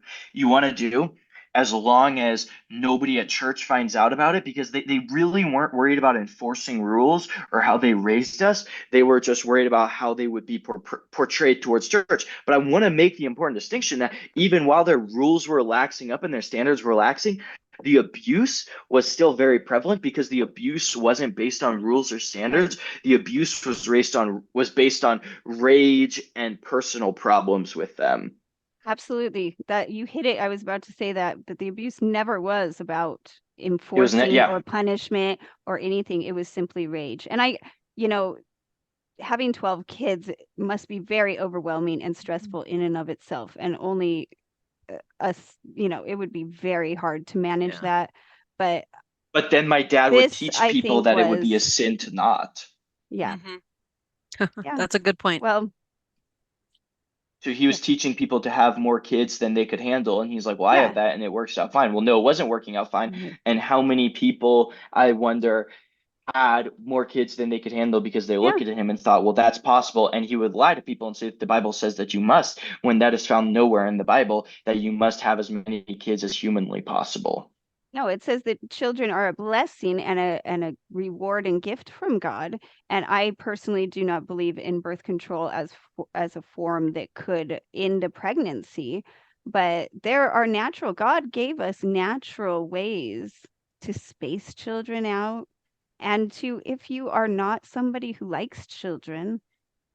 want to do as long as nobody at church finds out about it, because they really weren't worried about enforcing rules or how they raised us. They were just worried about how they would be portrayed towards church. But I want to make the important distinction that even while their rules were laxing up and their standards were laxing, the abuse was still very prevalent, because the abuse wasn't based on rules or standards. The abuse was based on rage and personal problems with them. Absolutely. That you hit it. I was about to say that the abuse never was about It was enforcing yeah. or punishment or anything. It was simply rage. And you know, having 12 kids must be very overwhelming and stressful in and of itself. And only us, it would be very hard to manage that. But But then my dad would this, teach I people think, that it would be a was, sin to not. yeah, yeah. That's a good point. Well, So he was teaching people to have more kids than they could handle. And he's like, well, I yeah. have that and it works out fine. Well, no, it wasn't working out fine. Mhm. And how many people, I wonder, had more kids than they could handle because they Yeah. looked at him and thought, well, that's possible. And he would lie to people and say the Bible says that you must, when that is found nowhere in the Bible, that you must have as many kids as humanly possible. No, it says that children are a blessing and a reward and gift from God. And I personally do not believe in birth control as a form that could end a pregnancy. But there are God gave us natural ways to space children out. And if you are not somebody who likes children,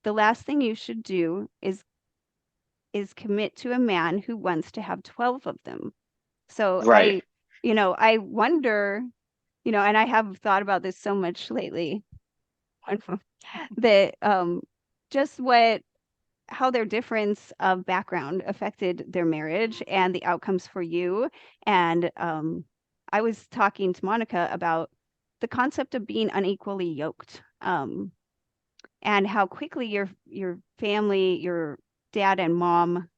the last thing you should do is commit to a man who wants to have 12 of them. So Right. I wonder, and I have thought about this so much lately, that just how their difference of background affected their marriage and the outcomes for you. And I was talking to Monica about the concept of being unequally yoked, and how quickly your family, your dad and mom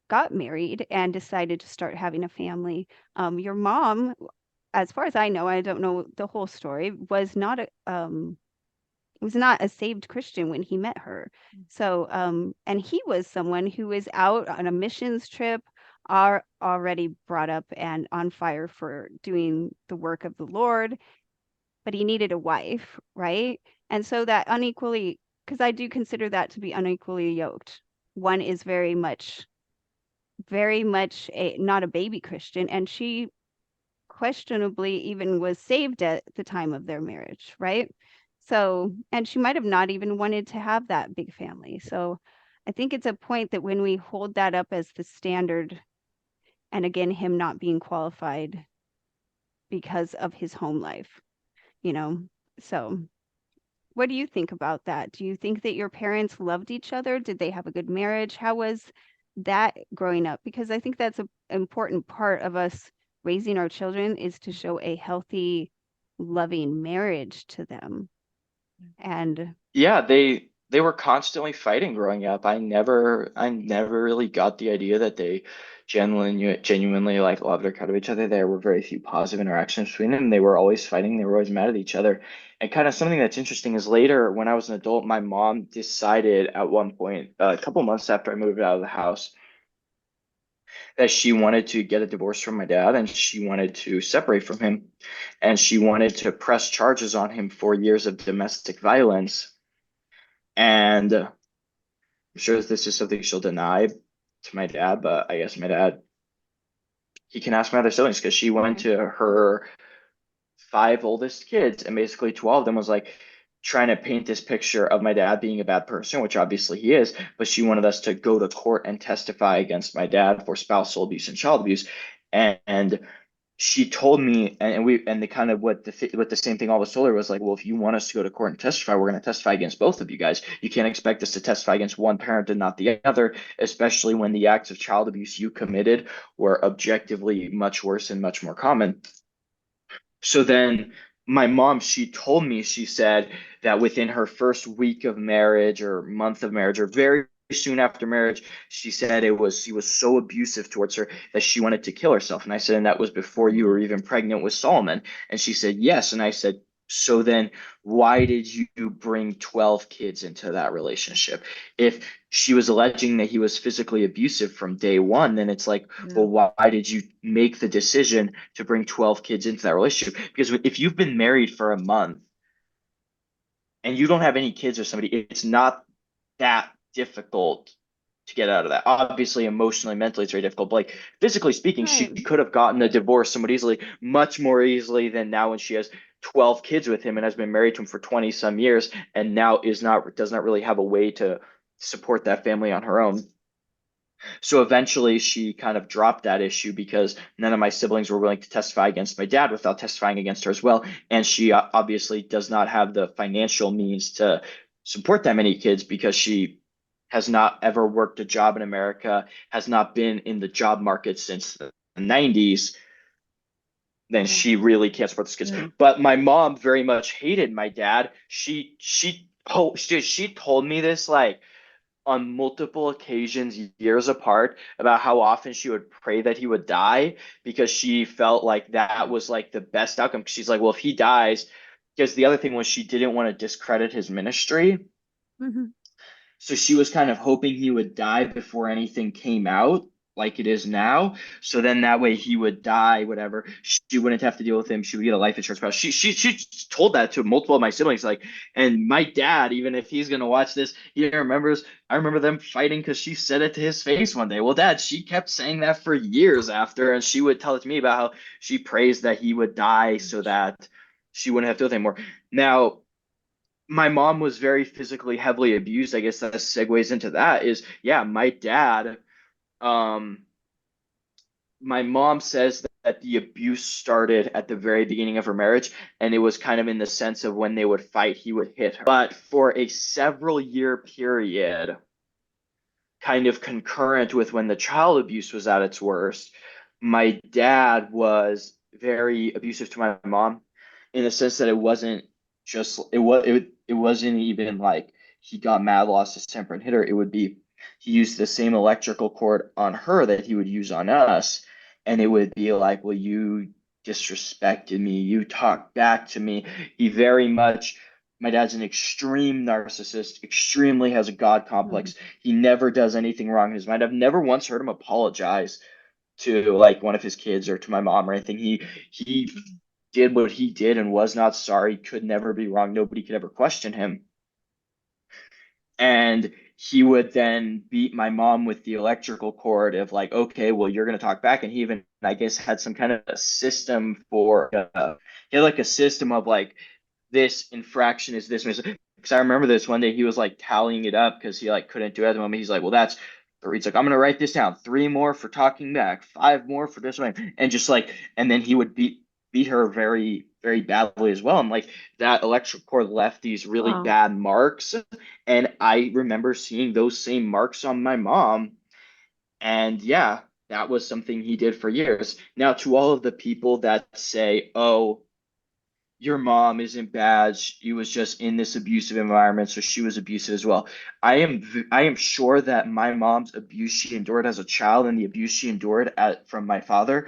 got married and decided to start having a family. Your mom, as far as I know, I don't know the whole story, was not a saved Christian when he met her. So, and he was someone who was out on a missions trip, are already brought up and on fire for doing the work of the Lord, but he needed a wife, right? And so that unequally, because I do consider that to be unequally yoked. One is very much not a baby Christian, and she questionably even was saved at the time of their marriage, right? So, and she might have not even wanted to have that big family. So I think it's a point that when we hold that up as the standard, and again, him not being qualified because of his home life, so what do you think about that? Do you think that your parents loved each other? Did they have a good marriage? How was that growing up? Because I think that's an important part of us raising our children, is to show a healthy, loving marriage to them. And Yeah, they were constantly fighting growing up. I never really got the idea that they genuinely like loved or cuddled each other. There were very few positive interactions between them. They were always fighting. They were always mad at each other. And kind of something that's interesting is later when I was an adult, my mom decided at one point, a couple months after I moved out of the house, that she wanted to get a divorce from my dad and she wanted to separate from him. And she wanted to press charges on him for years of domestic violence. And I'm sure this is something she'll deny to my dad, but I guess my dad, he can ask my other siblings, because she went to her 5 oldest kids and basically 12 of them was like trying to paint this picture of my dad being a bad person, which obviously he is, but she wanted us to go to court and testify against my dad for spousal abuse and child abuse. And she told me, and the kind of what the same thing always told her was like, well, if you want us to go to court and testify, we're going to testify against both of you guys. You can't expect us to testify against one parent and not the other, especially when the acts of child abuse you committed were objectively much worse and much more common. So then my mom, she told me, she said that within her first week of marriage or month of marriage, or very soon after marriage, she said he was so abusive towards her that she wanted to kill herself. And I said, and that was before you were even pregnant with Solomon. And she said, yes. And I said, so then why did you bring 12 kids into that relationship? If she was alleging that he was physically abusive from day one, then it's like, well, why did you make the decision to bring 12 kids into that relationship? Because if you've been married for a month and you don't have any kids or somebody, it's not that difficult to get out of that. Obviously, emotionally, mentally, it's very difficult. But like physically speaking, she Right. could have gotten a divorce somewhat easily, much more easily than now when she has 12 kids with him and has been married to him for 20 some years and now does not really have a way to support that family on her own. So eventually she kind of dropped that issue because none of my siblings were willing to testify against my dad without testifying against her as well. And she obviously does not have the financial means to support that many kids because she has not ever worked a job in America, has not been in the job market since the 90s. Then she really can't support those kids. But my mom very much hated my dad. She told me this like on multiple occasions, years apart, about how often she would pray that he would die because she felt like that was like the best outcome. She's like, well, if he dies, because the other thing was she didn't want to discredit his ministry. Mm-hmm. So she was kind of hoping he would die before anything came out like it is now. So then that way he would die, whatever. She wouldn't have to deal with him. She would get a life insurance policy. She told that to multiple of my siblings. Like, and my dad, even if he's gonna watch this, he remembers. I remember them fighting because she said it to his face one day. Well, Dad, she kept saying that for years after, and she would tell it to me about how she prays that he would die so that she wouldn't have to deal with him more. Now, my mom was very physically heavily abused. I guess that segues into that is, yeah, my dad, um, my mom says that the abuse started at the very beginning of her marriage, and it was kind of in the sense of when they would fight, he would hit her. But for a several year period, kind of concurrent with when the child abuse was at its worst, my dad was very abusive to my mom in the sense that it wasn't just it wasn't even like he got mad, lost his temper, and hit her. It would be he used the same electrical cord on her that he would use on us, and it would be like, well, you disrespected me, you talked back to me. He very much My dad's an extreme narcissist, extremely has a God complex. He never does anything wrong in his mind. I've never once heard him apologize to like one of his kids or to my mom or anything. He did what he did and was not sorry, could never be wrong. Nobody could ever question him. And he would then beat my mom with the electrical cord of like, okay, well, you're going to talk back. And he even, I guess, had some kind of a system for, he had like a system of like, this infraction is this. Because I remember this one day he was like tallying it up because he like couldn't do it at the moment. He's like, well, that's three. He's like, I'm going to write this down. 3 more for talking back, 5 more for this one. And just like, and then he would beat her very, very badly as well. And like that electric cord left these really bad marks. And I remember seeing those same marks on my mom. And yeah, that was something he did for years. Now, to all of the people that say, oh, your mom isn't bad, she was just in this abusive environment, so she was abusive as well. I am sure that my mom's abuse she endured as a child and the abuse she endured from my father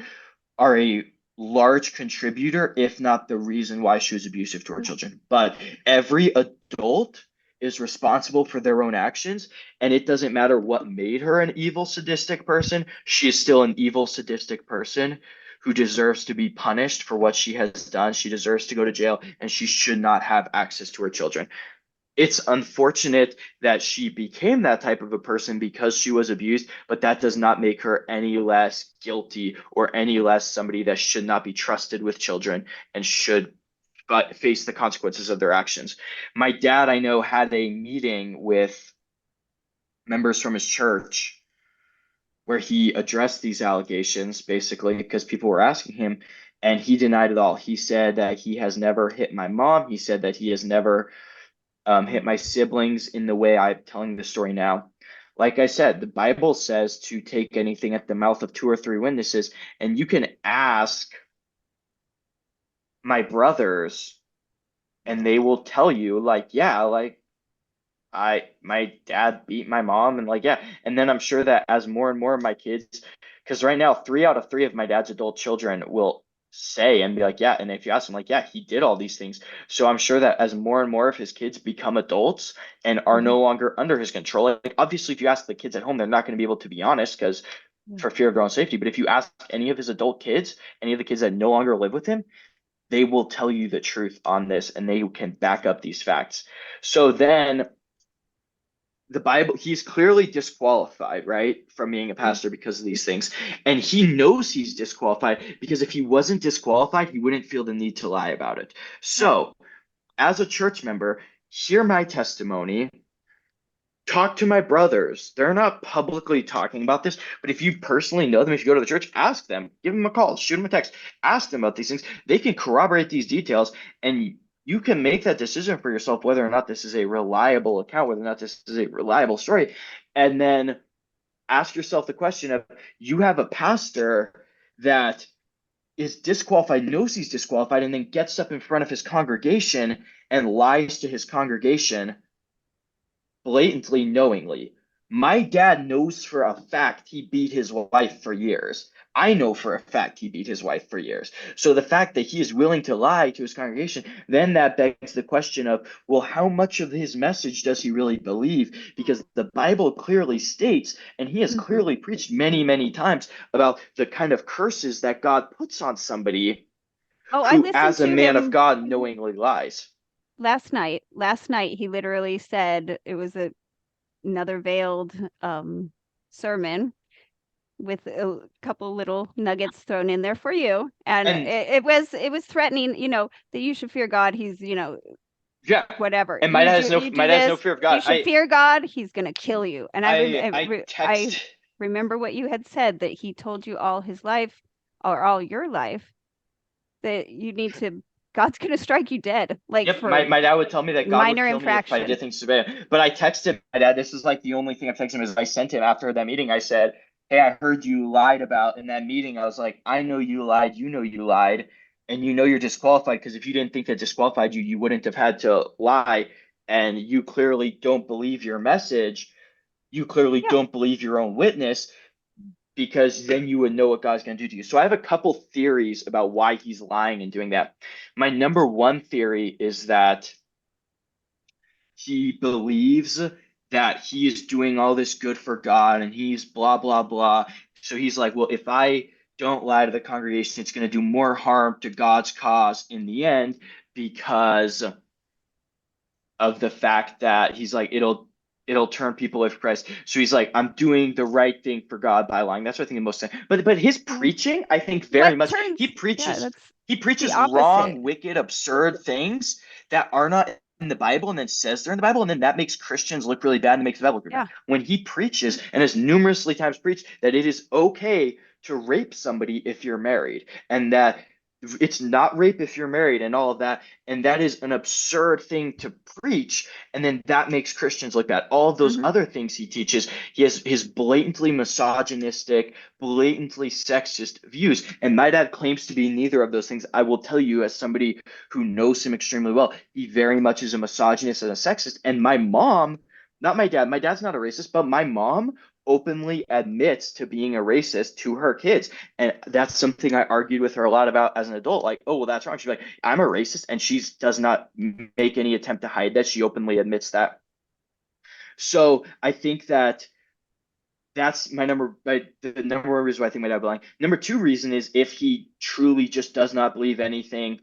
are a large contributor, if not the reason why she was abusive to her children. But every adult is responsible for their own actions, and it doesn't matter what made her an evil, sadistic person. She is still an evil, sadistic person who deserves to be punished for what she has done. She deserves to go to jail, and she should not have access to her children. It's unfortunate that she became that type of a person because she was abused, but that does not make her any less guilty or any less somebody that should not be trusted with children and should face the consequences of their actions. My dad, I know, had a meeting with members from his church where he addressed these allegations basically because people were asking him, and he denied it all. He said that he has never hit my mom. He said that he has never hit my siblings in the way I'm telling the story now. Like I said, the Bible says to take anything at the mouth of 2 or 3 witnesses, and you can ask my brothers, and they will tell you, like, yeah, like my dad beat my mom, and like, yeah. And then I'm sure that as more and more of my kids, because right now 3 out of 3 of my dad's adult children will say and be like, yeah. And if you ask them, like, yeah, he did all these things. So I'm sure that as more and more of his kids become adults and are Mhm. no longer under his control, like obviously if you ask the kids at home, they're not going to be able to be honest because Yeah. for fear of their own safety. But if you ask any of his adult kids, any of the kids that no longer live with him, they will tell you the truth on this and they can back up these facts. So then the Bible, he's clearly disqualified, right, from being a Mhm. pastor because of these things. And he knows he's disqualified because if he wasn't disqualified, he wouldn't feel the need to lie about it. Yeah. So, as a church member, hear my testimony. Talk to my brothers. They're not publicly talking about this, but if you personally know them, if you go to the church, ask them, give them a call, shoot them a text, ask them about these things. They can corroborate these details, and you can make that decision for yourself whether or not this is a reliable account, whether or not this is a reliable story. And then ask yourself the question of you have a pastor that is disqualified, knows he's disqualified, and then gets up in front of his congregation and lies to his congregation blatantly, knowingly. My dad knows for a fact he beat his wife for years. I know for a fact he beat his wife for years. So the fact that he is willing to lie to his congregation, then that begs the question of, well, how much of his message does he really believe? Because the Bible clearly states, and he has Mhm. clearly preached many, many times about the kind of curses that God puts on somebody Oh, I who, listened as a to man of him God, knowingly lies. last night. Last night, he literally said it was another veiled sermon with a couple little nuggets thrown in there for you. And And it was threatening, that you should fear God. He's, yeah, whatever. and my dad has no You my do dad has no this, fear of you God. should fear God, he's gonna kill you. And I I text remember what you had said, that he told you all his life, or all your life, that you need to God's gonna strike you dead, like Yep, for my dad would tell me that God would minor kill me if I did infraction. things to him. But I texted my dad. This is like the only thing I've texted him is I sent him after that meeting. I said, "Hey, I heard you lied about in that meeting." I was like, "I know you lied. You know you lied, and you know you're disqualified because if you didn't think that disqualified you, you wouldn't have had to lie. And you clearly don't believe your message. You clearly Yeah. don't believe your own witness." Because then you would know what God's going to do to you. So I have a couple theories about why he's lying and doing that. My number one theory is that he believes that he is doing all this good for God and he's blah, blah, blah. So he's like, well, if I don't lie to the congregation, it's going to do more harm to God's cause in the end because of the fact that he's like, it'll turn people away from Christ. So he's like, I'm doing the right thing for God by lying. That's what I think the most. But his Yeah. preaching, I think very What much turns Yeah, that's he the preaches opposite. wrong, wicked, absurd things that are not in the Bible and then says they're in the Bible, and then that makes Christians look really bad and makes the Bible look really bad. Yeah. When he preaches and has numerously times preached that it is okay to rape somebody if you're married, and that it's not rape if you're married and all of that, and that is an absurd thing to preach, and then that makes Christians look bad. All of those Hmm. other things he teaches, he has his blatantly misogynistic, blatantly sexist views, and my dad claims to be neither of those things. I will tell you, as somebody who knows him extremely well, he very much is a misogynist and a sexist. And my mom, not my dad's not a racist, but my mom openly admits to being a racist to her kids. And that's something I argued with her a lot about as an adult. Like, oh, well, that's wrong. She's like, I'm a racist. And she does not make any attempt to hide that. She openly admits that. So I think that that's the number one reason why I think my dad would be lying. Number two reason is if he truly just does not believe anything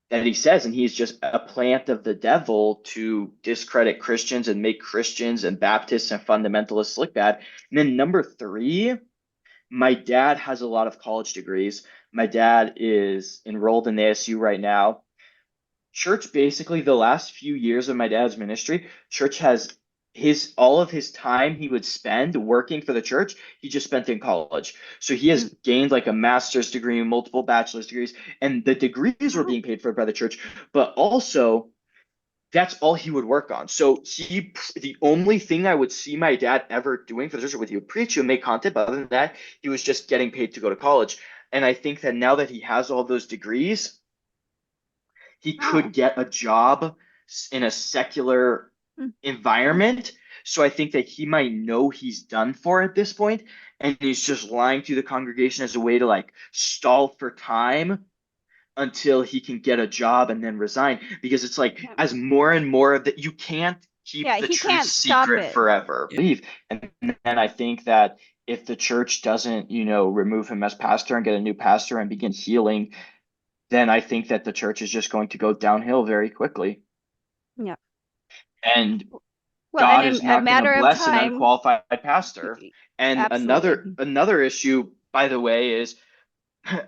that he says, and he's just a plant of the devil to discredit Christians and make Christians and Baptists and fundamentalists look bad. And then number three, my dad has a lot of college degrees. My dad is enrolled in the ASU right now. Church, basically, the last few years of my dad's ministry, church has his all of his time he would spend working for the church, he just spent in college. So he has gained like a master's degree, multiple bachelor's degrees, and the degrees were Wow. being paid for by the church, but also that's all he would work on. So the only thing I would see my dad ever doing for the church would he would preach, he would make content, but other than that, he was just getting paid to go to college. And I think that now that he has all those degrees, he Wow. could get a job in a secular environment. So I think that he might know he's done for at this point, and he's just lying to the congregation as a way to like stall for time until he can get a job and then resign. Because it's like Yeah. as more and more of that, you can't keep Yeah, the he truth can't stop secret it. forever. Yeah. Leave. And I think that if the church doesn't, remove him as pastor and get a new pastor and begin healing, then I think that the church is just going to go downhill very quickly. Yeah. And Well, and God in is a not going to matter of bless an time, unqualified pastor. And absolutely. another issue, by the way, is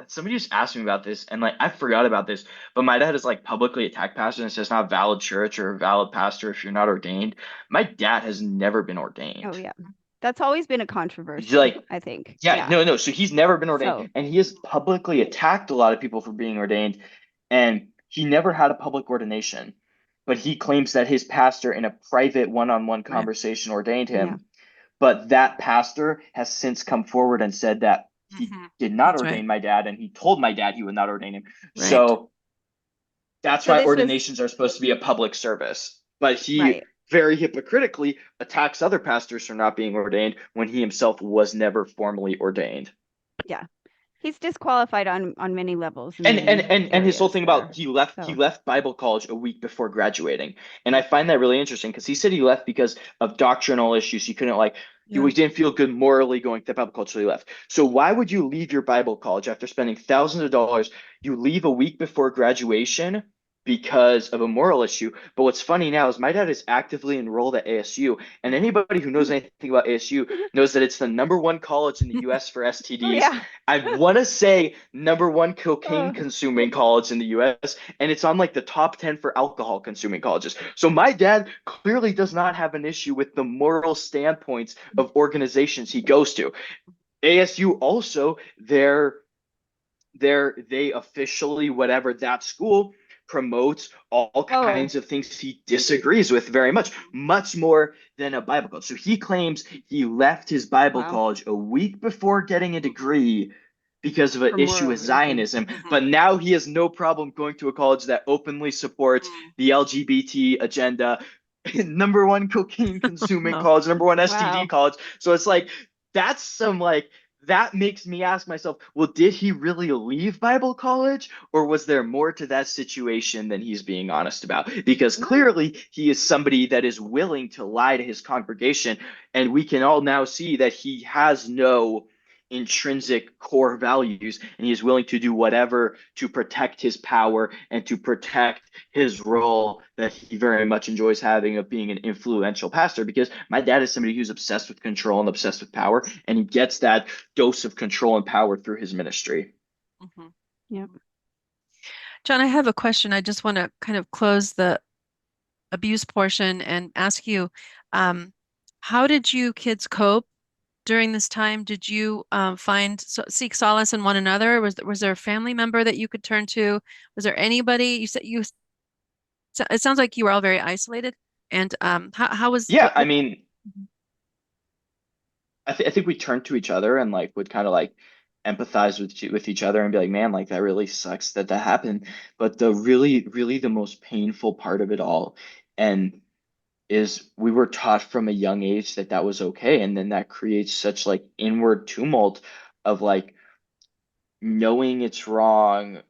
somebody just asked me about this, and like I forgot about this, but my dad has like publicly attacked pastors and says not valid church or a valid pastor if you're not ordained. My dad has never been Oh ordained. yeah. That's always been a He's controversy, like, I think. yeah, Yeah. no. So he's never been So, ordained, and he has publicly attacked a lot of people for being ordained, and he never had a public ordination. But he claims that his pastor in a private one-on-one Right. conversation ordained yeah. him. But that pastor has since come forward and said that he did not That's ordain right. my dad, and he told my dad he would not ordain him. Right. So that's So why this was ordinations are supposed to be a public service. But he right. very hypocritically attacks other pastors for not being ordained when he himself was never formally ordained. Yeah. He's disqualified on many levels in And and many and and his whole areas thing about there. he So, left Bible college a week before graduating. And I find that really interesting because he said he left because of doctrinal issues. He couldn't like Yeah. he didn't feel good morally going to Bible college, so he left. So why would you leave your Bible college after spending thousands of dollars? You leave a week before graduation because of a moral issue. But what's funny now is my dad is actively enrolled at ASU, and anybody who knows anything about ASU knows that it's the #1 college in the US for oh STDs. yeah. I want to say #1 cocaine Oh, consuming college in the US, and it's on like the top 10 for alcohol consuming colleges. So my dad clearly does not have an issue with the moral standpoints of organizations he goes to. ASU also, they officially, whatever that school promotes all oh, kinds of things he disagrees with very much, much more than a Bible college. So he claims he left his Bible wow. college a week before getting a degree because of an For issue moral with reasons. Zionism. But now he has no problem going to a college that openly supports the LGBT agenda. #1 cocaine consuming Wow. college, #1 STD Wow. college. So it's like that's some like that makes me ask myself, well, did he really leave Bible college, or was there more to that situation than he's being honest about? Because No. clearly he is somebody that is willing to lie to his congregation, and we can all now see that he has no intrinsic core values, and he is willing to do whatever to protect his power and to protect his role that he very much enjoys having of being an influential pastor. Because my dad is somebody who's obsessed with control and obsessed with power, and he gets that dose of control and power through his ministry. Yeah. John, I have a question. I just want to kind of close the abuse portion and ask you, um, how did you kids cope during this time? Did you seek solace in one another? Was there a family member that you could turn to? Was there anybody? You said it sounds like you were all very isolated. And how was Yeah, I what mean, I think we turned to each other and like would kind of like empathize with each other and be like, man, like that really sucks that that happened. But the really the most painful part of it all, and is we were taught from a young age that that was okay, and then that creates such like inward tumult of like knowing it's wrong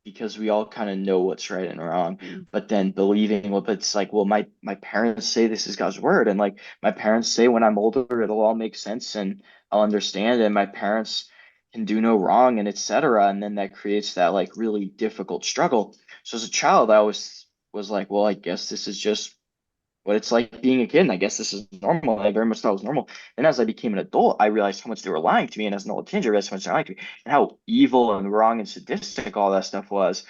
because we all kind of know what's right and wrong, Mm. but then believing, well, but it's like, well, my parents say this is God's word, and like my parents say when I'm older it'll all make sense and I'll understand, and my parents can do no wrong and etc. And then that creates that like really difficult struggle. So as a child, I always was like, well, I guess this is just what it's like being a kid, and I guess this is normal. I very much thought it was normal. Then as I became an adult, I realized how much they were lying to me, and as an old teenager, I realized how much they were lying to me, and how evil and wrong and sadistic all that stuff was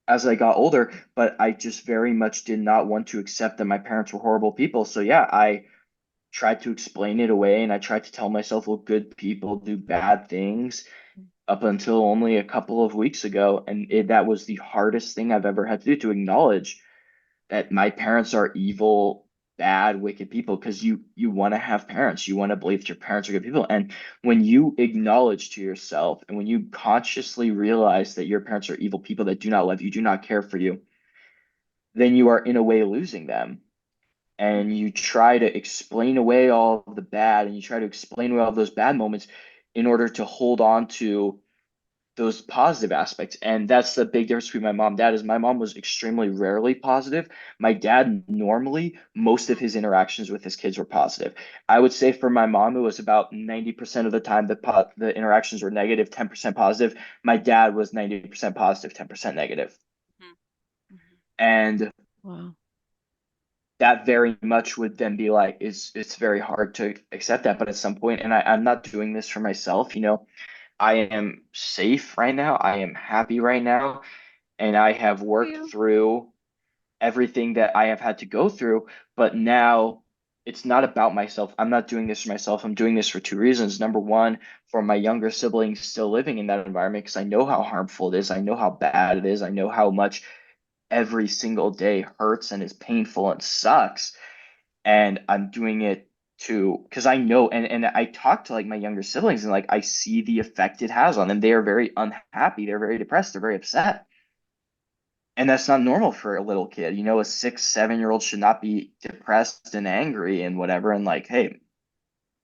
as I got older. But I just very much did not want to accept that my parents were horrible people. So yeah, I tried to explain it away, and I tried to tell myself, well, good people do bad things up until only a couple of weeks ago, and that was the hardest thing I've ever had to do, to acknowledge that my parents are evil, bad, wicked people, because you want to have parents. You want to believe that your parents are good people. And when you acknowledge to yourself and when you consciously realize that your parents are evil people that do not love you, do not care for you, then you are in a way losing them. and you try to explain away all of the bad, and you try to explain away all those bad moments in order to hold on to those positive aspects. And that's the big difference between my mom and dad. Is my mom was extremely rarely positive. My dad, normally most of his interactions with his kids were positive. I would say for my mom it was about 90% of the time the interactions were negative, 10% positive. My dad was 90% positive, 10% negative. Mhm. And Wow. that very much would then be like, it's very hard to accept that. But at some point, and I'm not doing this for myself, I am safe right now. I am happy right now. And I have worked You. through everything that I have had to go through. But now it's not about myself. I'm not doing this for myself. I'm doing this for two reasons. Number one, for my younger siblings still living in that environment, because I know how harmful it is. I know how bad it is. I know how much every single day hurts and is painful and sucks. And I'm doing it because I know, and I talk to like my younger siblings, and like I see the effect it has on them. They are very unhappy, they're very depressed, they're very upset. And that's not normal for a little kid. A 6, 7 year old should not be depressed and angry and whatever. And like, hey,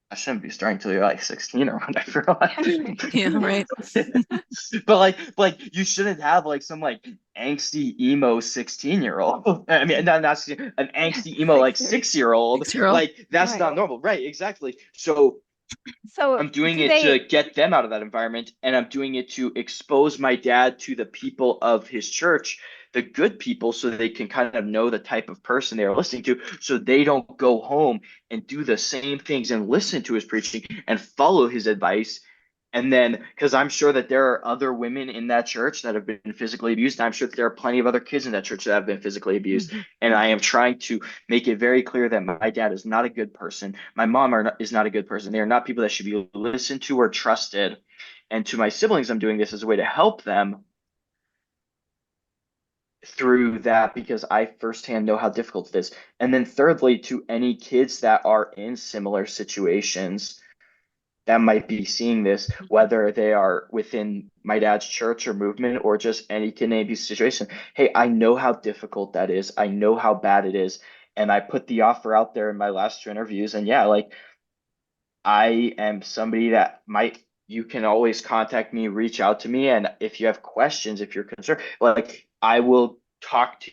I shouldn't be starting till you're like 16 or whatever. Yeah, right. But you shouldn't have like some like angsty emo 16-year-old. I mean, not an angsty emo like 6 years. 6-year-old. 6-year-old. Like that's Right. not normal. Right, exactly. So So I'm doing do it to they, get them out of that environment, and I'm doing it to expose my dad to the people of his church, the good people, so they can kind of know the type of person they are listening to, so they don't go home and do the same things and listen to his preaching and follow his advice. And then, because I'm sure that there are other women in that church that have been physically abused, and I'm sure that there are plenty of other kids in that church that have been physically abused. Mhm. And I am trying to make it very clear that my dad is not a good person. My mom is not a good person. They are not people that should be listened to or trusted. And to my siblings, I'm doing this as a way to help them through that, because I firsthand know how difficult it is. And then thirdly, to any kids that are in similar situations that might be seeing this, whether they are within my dad's church or movement or just any kid in any situation. Hey, I know how difficult that is. I know how bad it is. And I put the offer out there in my last two interviews. And yeah, like I am somebody that you can always contact me, reach out to me. And if you have questions, if you're concerned, like I will talk to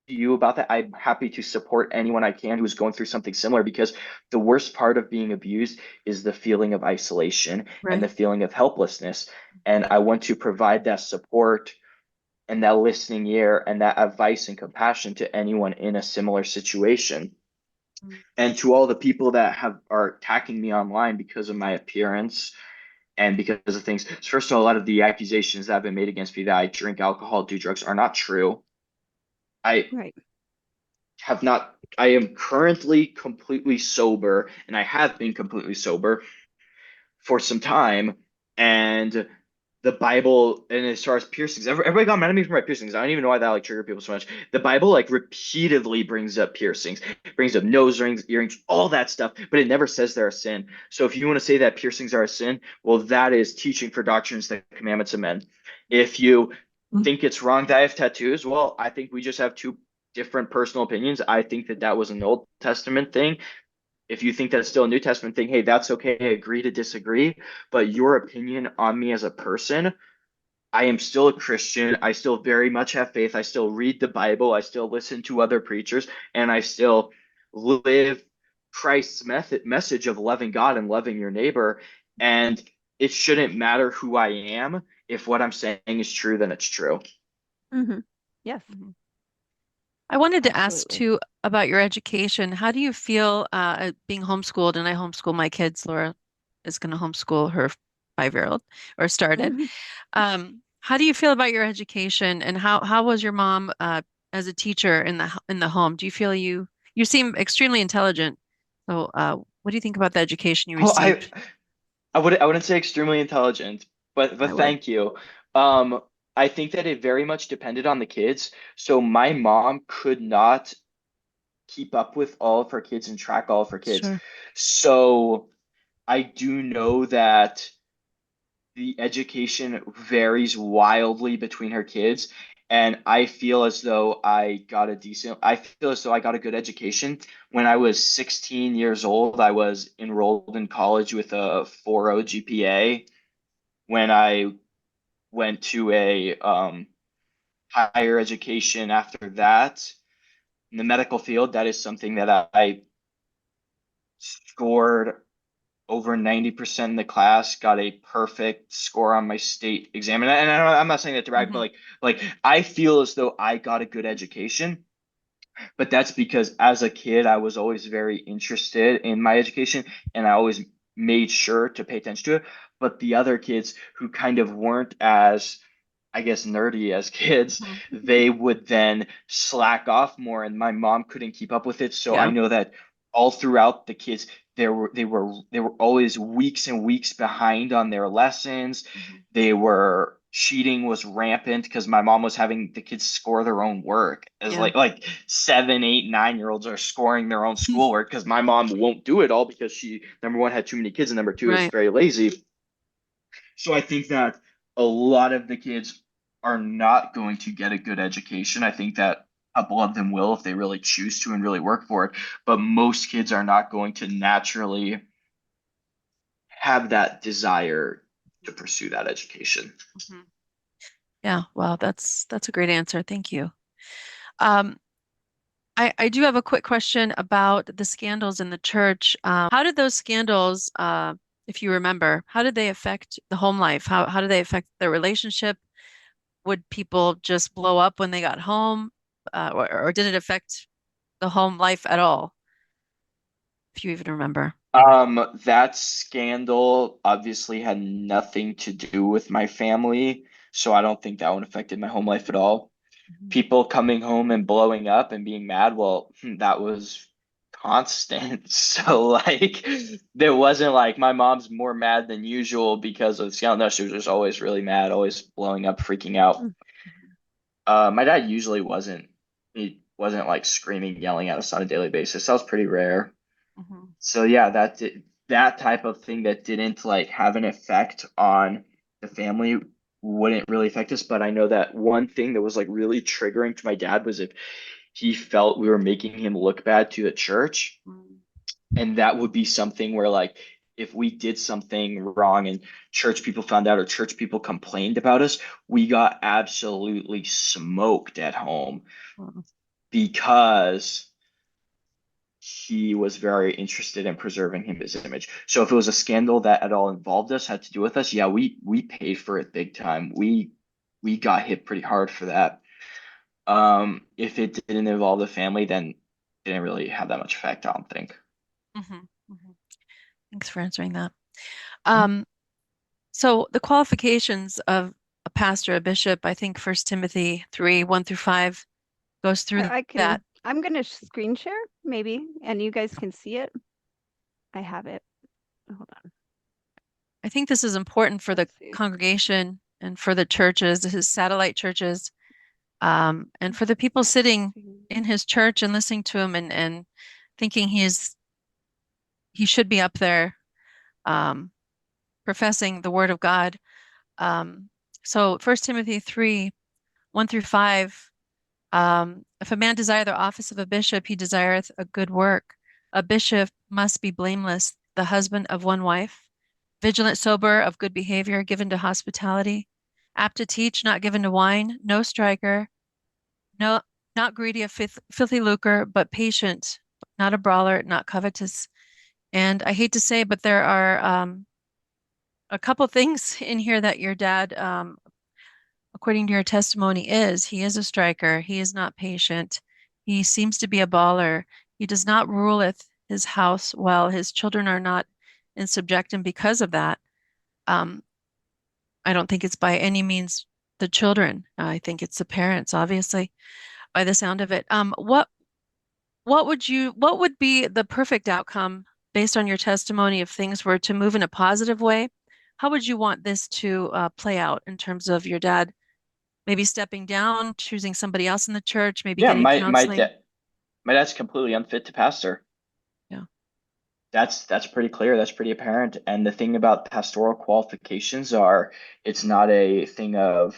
you about that. I'm happy to support anyone I can who's going through something similar, because the worst part of being abused is the feeling of isolation and the Right. feeling of helplessness. And I want to provide that support and that listening ear and that advice and compassion to anyone in a similar situation. Mm. And to all the people that are attacking me online because of my appearance and because of things. First of all, a lot of the accusations that have been made against me that I drink alcohol, do drugs, are not true. I Right. I am currently completely sober, and I have been completely sober for some time. And the Bible, and as far as piercings, everybody got mad at me for my piercings. I don't even know why that like triggered people so much. The Bible like repeatedly brings up piercings, brings up nose rings, earrings, all that stuff, but it never says they're a sin. So if you want to say that piercings are a sin, well, that is teaching for doctrines, the commandments of men. If you think it's wrong that I have tattoos, well, I think we just have two different personal opinions. I think that that was an Old Testament thing. If you think that's still a New Testament thing, hey, that's okay. Agree to disagree. But your opinion on me as a person, I am still a Christian. I still very much have faith. I still read the Bible. I still listen to other preachers, and I still live Christ's message of loving God and loving your neighbor. And it shouldn't matter who I am. If what I'm saying is true, then it's true. Hmm. Yes, Mhm. I wanted to ask absolutely. too about your education. How do you feel being homeschooled? And I homeschool my kids. Laura is going to homeschool her 5-year-old or started. How do you feel about your education, and how was your mom as a teacher in the home? Do you feel you seem extremely intelligent? So, what do you think about the education you Oh, I received? I wouldn't say extremely intelligent, but I would. thank you. Um, I think that it very much depended on the kids. So my mom could not keep up with all of her kids and track all of her kids. Sure. So I do know that the education varies wildly between her kids. And I feel as though I got a good education. When I was 16 years old, I was enrolled in college with a 4.0 GPA. When I went to a higher education after that, in the medical field, that is something that I scored over 90% in the class, got a perfect score on my state exam. And I'm not saying that to brag, but like I feel as though I got a good education. But that's because as a kid, I was always very interested in my education and I always made sure to pay attention to it. But the other kids who kind of weren't as, I guess, nerdy as kids, they would then slack off more and my mom couldn't keep up with it. So I Yeah. know that all throughout the kids, they were always weeks and weeks behind on their lessons. They were cheating was rampant because my mom was having the kids score their own work as Yeah. like 7, 8, 9-year-olds are scoring their own schoolwork because my mom won't do it all because she, number one, had too many kids and number two is Right. very lazy. So I think that a lot of the kids are not going to get a good education. I think that a couple of them will if they really choose to and really work for it. But most kids are not going to naturally have that desire to pursue that education. Yeah, well, that's a great answer. Thank you. Um, I do have a quick question about the scandals in the church. How did those scandals, if you remember, how did they affect the home life? How did they affect the relationship? Would people just blow up when they got home? Or did it affect the home life at all, if you even remember? That scandal obviously had nothing to do with my family, so I don't think that one affected my home life at all. People coming home and blowing up and being mad, well, that was constant. So like there wasn't like my mom's more mad than usual because of the scandal. No, she was just always really mad, always blowing up, freaking out. My dad usually wasn't. He wasn't like screaming, yelling at us on a daily basis. That was pretty rare. So yeah, that type of thing that didn't like have an effect on the family wouldn't really affect us. But I know that one thing that was like really triggering to my dad was if he felt we were making him look bad to the church. And that would be something where like if we did something wrong and church people found out or church people complained about us, we got absolutely smoked at home because he was very interested in preserving his image. So if it was a scandal that at all involved us, had to do with us, yeah, we paid for it big time. We got hit pretty hard for that. If it didn't involve the family, then it didn't really have that much effect, I don't think. Thanks for answering that. So the qualifications of a pastor, a bishop, I think 1 Timothy 3, 1 through 5 goes through I that. can, I'm going to screen share maybe, and you guys can see it. I have it. Hold on. I think this is important for the Let's see. congregation and for the churches, his satellite churches, and for the people sitting in his church and listening to him and thinking he should be up there professing the word of God. So 1 Timothy 3, 1 through 5, if a man desire the office of a bishop, he desireth a good work. A bishop must be blameless, the husband of one wife, vigilant, sober, of good behavior, given to hospitality, apt to teach, not given to wine, no striker, no, not greedy of filthy lucre, but patient, not a brawler, not covetous. And I hate to say, but there are a couple things in here that your dad, according to your testimony, he is a striker. He is not patient. He seems to be a baller. He does not ruleth his house well. His children are not in subjection because of that. I don't think it's by any means the children. I think it's the parents, obviously, by the sound of it. What would be the perfect outcome based on your testimony if things were to move in a positive way? How would you want this to play out in terms of your dad maybe stepping down, choosing somebody else in the church, maybe Yeah, getting counseling? my dad's completely unfit to pastor. Yeah. That's pretty clear. That's pretty apparent. And the thing about pastoral qualifications are it's not a thing of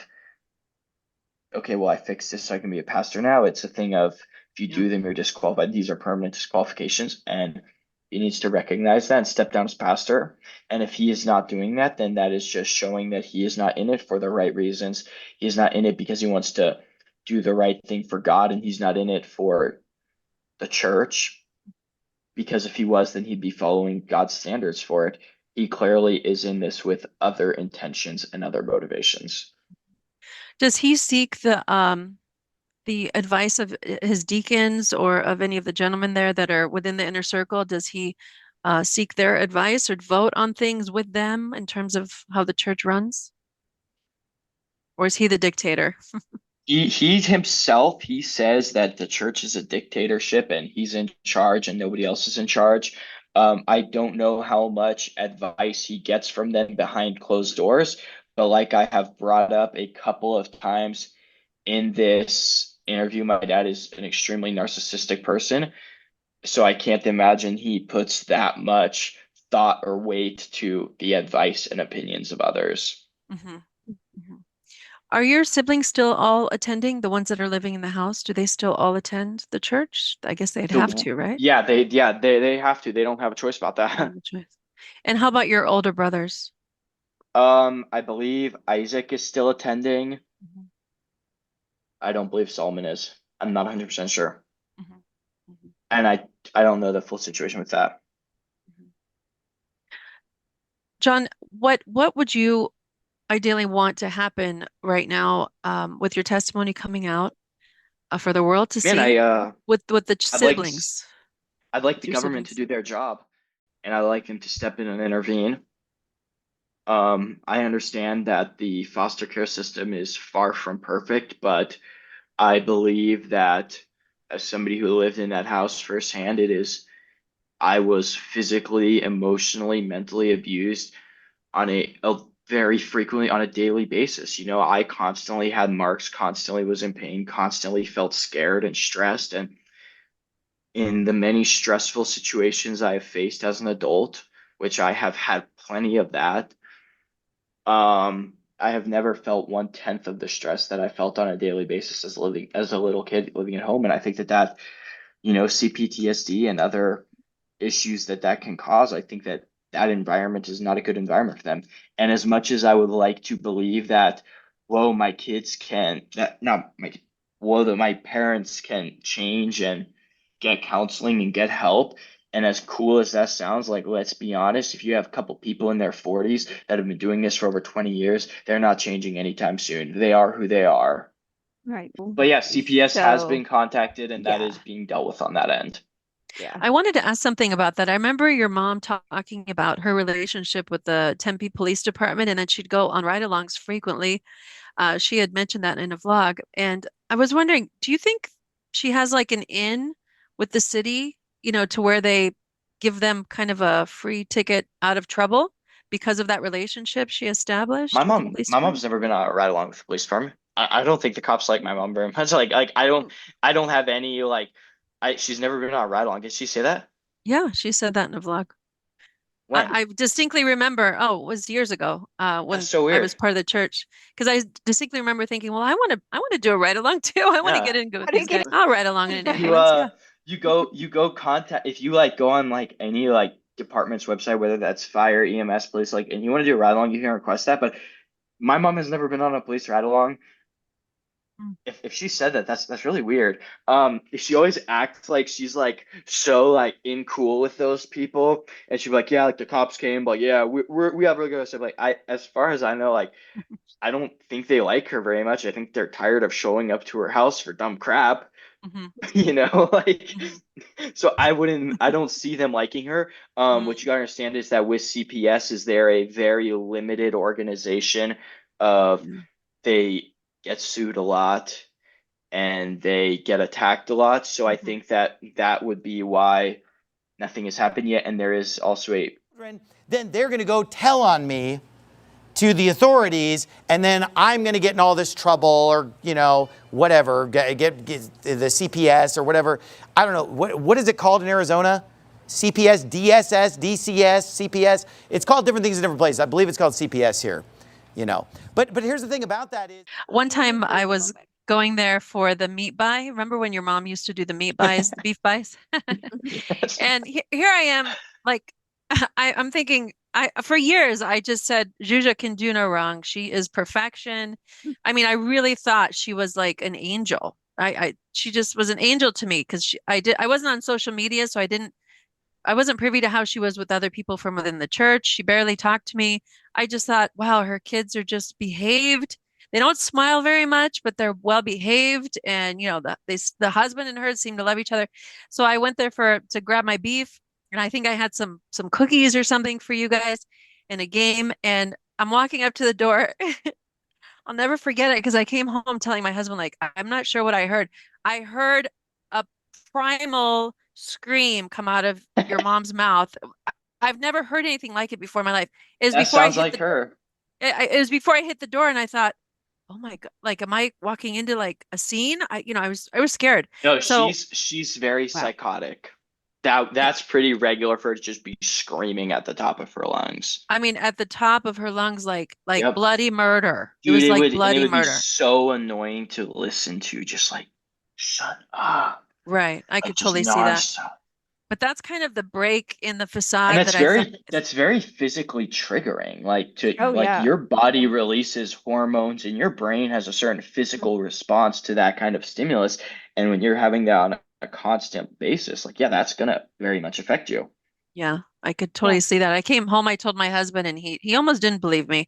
okay, well, I fixed this so I can be a pastor now. It's a thing of if you do them, you're disqualified. These are permanent disqualifications, and he needs to recognize that and step down as pastor. And if he is not doing that, then that is just showing that he is not in it for the right reasons. He is not in it because he wants to do the right thing for God, and he's not in it for the church. Because if he was, then he'd be following God's standards for it. He clearly is in this with other intentions and other motivations. Does he seek the advice of his deacons or of any of the gentlemen there that are within the inner circle? Does he seek their advice or vote on things with them in terms of how the church runs? Or is he the dictator? He himself, he says that the church is a dictatorship and he's in charge and nobody else is in charge. I don't know how much advice he gets from them behind closed doors, but like I have brought up a couple of times in this interview, my dad is an extremely narcissistic person, so I can't imagine he puts that much thought or weight to the advice and opinions of others. Mm-hmm. Mm-hmm. Are your siblings still all attending? The ones that are living in the house, do they still all attend the church? I guess they'd have to, right? Yeah, they have to. They don't have a choice about that. And how about your older brothers? I believe Isaac is still attending. Mm-hmm. I don't believe Solomon is. I'm not 100% sure. Mm-hmm. Mm-hmm. And I don't know the full situation with that. Mm-hmm. John, what would you ideally want to happen right now with your testimony coming out for the world to see with the siblings? I'd like the government to do their job, and I'd like them to step in and intervene. I understand that the foster care system is far from perfect, but I believe that as somebody who lived in that house firsthand, I was physically, emotionally, mentally abused on a very frequently on a daily basis. You know, I constantly had marks, constantly was in pain, constantly felt scared and stressed. And in the many stressful situations I have faced as an adult, which I have had plenty of that, I have never felt 1/10 of the stress that I felt on a daily basis as a little kid living at home. And I think that CPTSD and other issues that can cause, I think that environment is not a good environment for them. And as much as I would like to believe that, whoa, my kids can that not my whoa, that my parents can change and get counseling and get help. And as cool as that sounds, like, let's be honest, if you have a couple people in their 40s that have been doing this for over 20 years, they're not changing anytime soon. They are who they are. Right. But yeah, CPS has been contacted and that is being dealt with on that end. Yeah. I wanted to ask something about that. I remember your mom talking about her relationship with the Tempe Police Department, and then she'd go on ride-alongs frequently. She had mentioned that in a vlog, and I was wondering, do you think she has like an in with the city, to where they give them kind of a free ticket out of trouble because of that relationship she established with the police My department? mom's never been on a ride along with the police department. I don't think the cops like my mom very much. Like I don't have any she's never been on a ride along. Did she say that? Yeah, she said that in a vlog. When? I distinctly remember, it was years ago, when That's so I weird. was part of the church, because I distinctly remember thinking, well, I want to do a ride along too. I want to get in and go with these guys. I'll ride along in an ambulance. Yeah. You go contact if you go on any department's website, whether that's fire, EMS, police, and you want to do a ride along, you can request that. But my mom has never been on a police ride along. If she said that, that's really weird. She always acts like she's so in cool with those people, and she'd be like, yeah, the cops came, but yeah, we have really good stuff. As far as I know, I don't think they like her very much. I think they're tired of showing up to her house for dumb crap. Mm-hmm. So I don't see them liking her. What you gotta understand is that with CPS is they're a very limited organization of they get sued a lot and they get attacked a lot. So I think that would be why nothing has happened yet. And there is also then they're going to go tell on me to the authorities, and then I'm going to get in all this trouble, or whatever, get the CPS or whatever. I don't know what is it called in Arizona? CPS, DSS, DCS, CPS. It's called different things in different places. I believe it's called CPS here. But here's the thing about that is, one time I was going there for the meat buy. Remember when your mom used to do the meat buys, the beef buys? And here I am, like I'm thinking, for years I just said Juja can do no wrong. She is perfection. I mean, I really thought she was like an angel. She just was an angel to me because I wasn't on social media, so I wasn't privy to how she was with other people from within the church. She barely talked to me. I just thought, wow, her kids are just behaved. They don't smile very much, but they're well behaved, and the husband and her seem to love each other. So I went there to grab my beef, and I think I had some cookies or something for you guys in a game. And I'm walking up to the door. I'll never forget it because I came home telling my husband, like, I'm not sure what I heard. I heard a primal scream come out of your mom's mouth. I've never heard anything like it before in my life. It was That before I sounds hit like her. it was before I hit the door, and I thought, oh my God, like, am I walking into like a scene? I was scared. No, So, she's very Wow. psychotic. That's pretty regular for her to just be screaming at the top of her lungs. I mean, at the top of her lungs, like Yep. bloody murder. It Dude, was like it bloody would be murder. so annoying to listen to, just like, shut up. Right. I Like could just totally see that. nonstop. But that's kind of the break in the And facade that I thought. that's very physically triggering. Like Oh yeah. your body releases hormones and your brain has a certain physical response to that kind of stimulus. And when you're having that on a constant basis, like yeah, that's gonna very much affect you. Yeah, I could Yeah. totally see that. I came home, I told my husband, and he almost didn't believe me.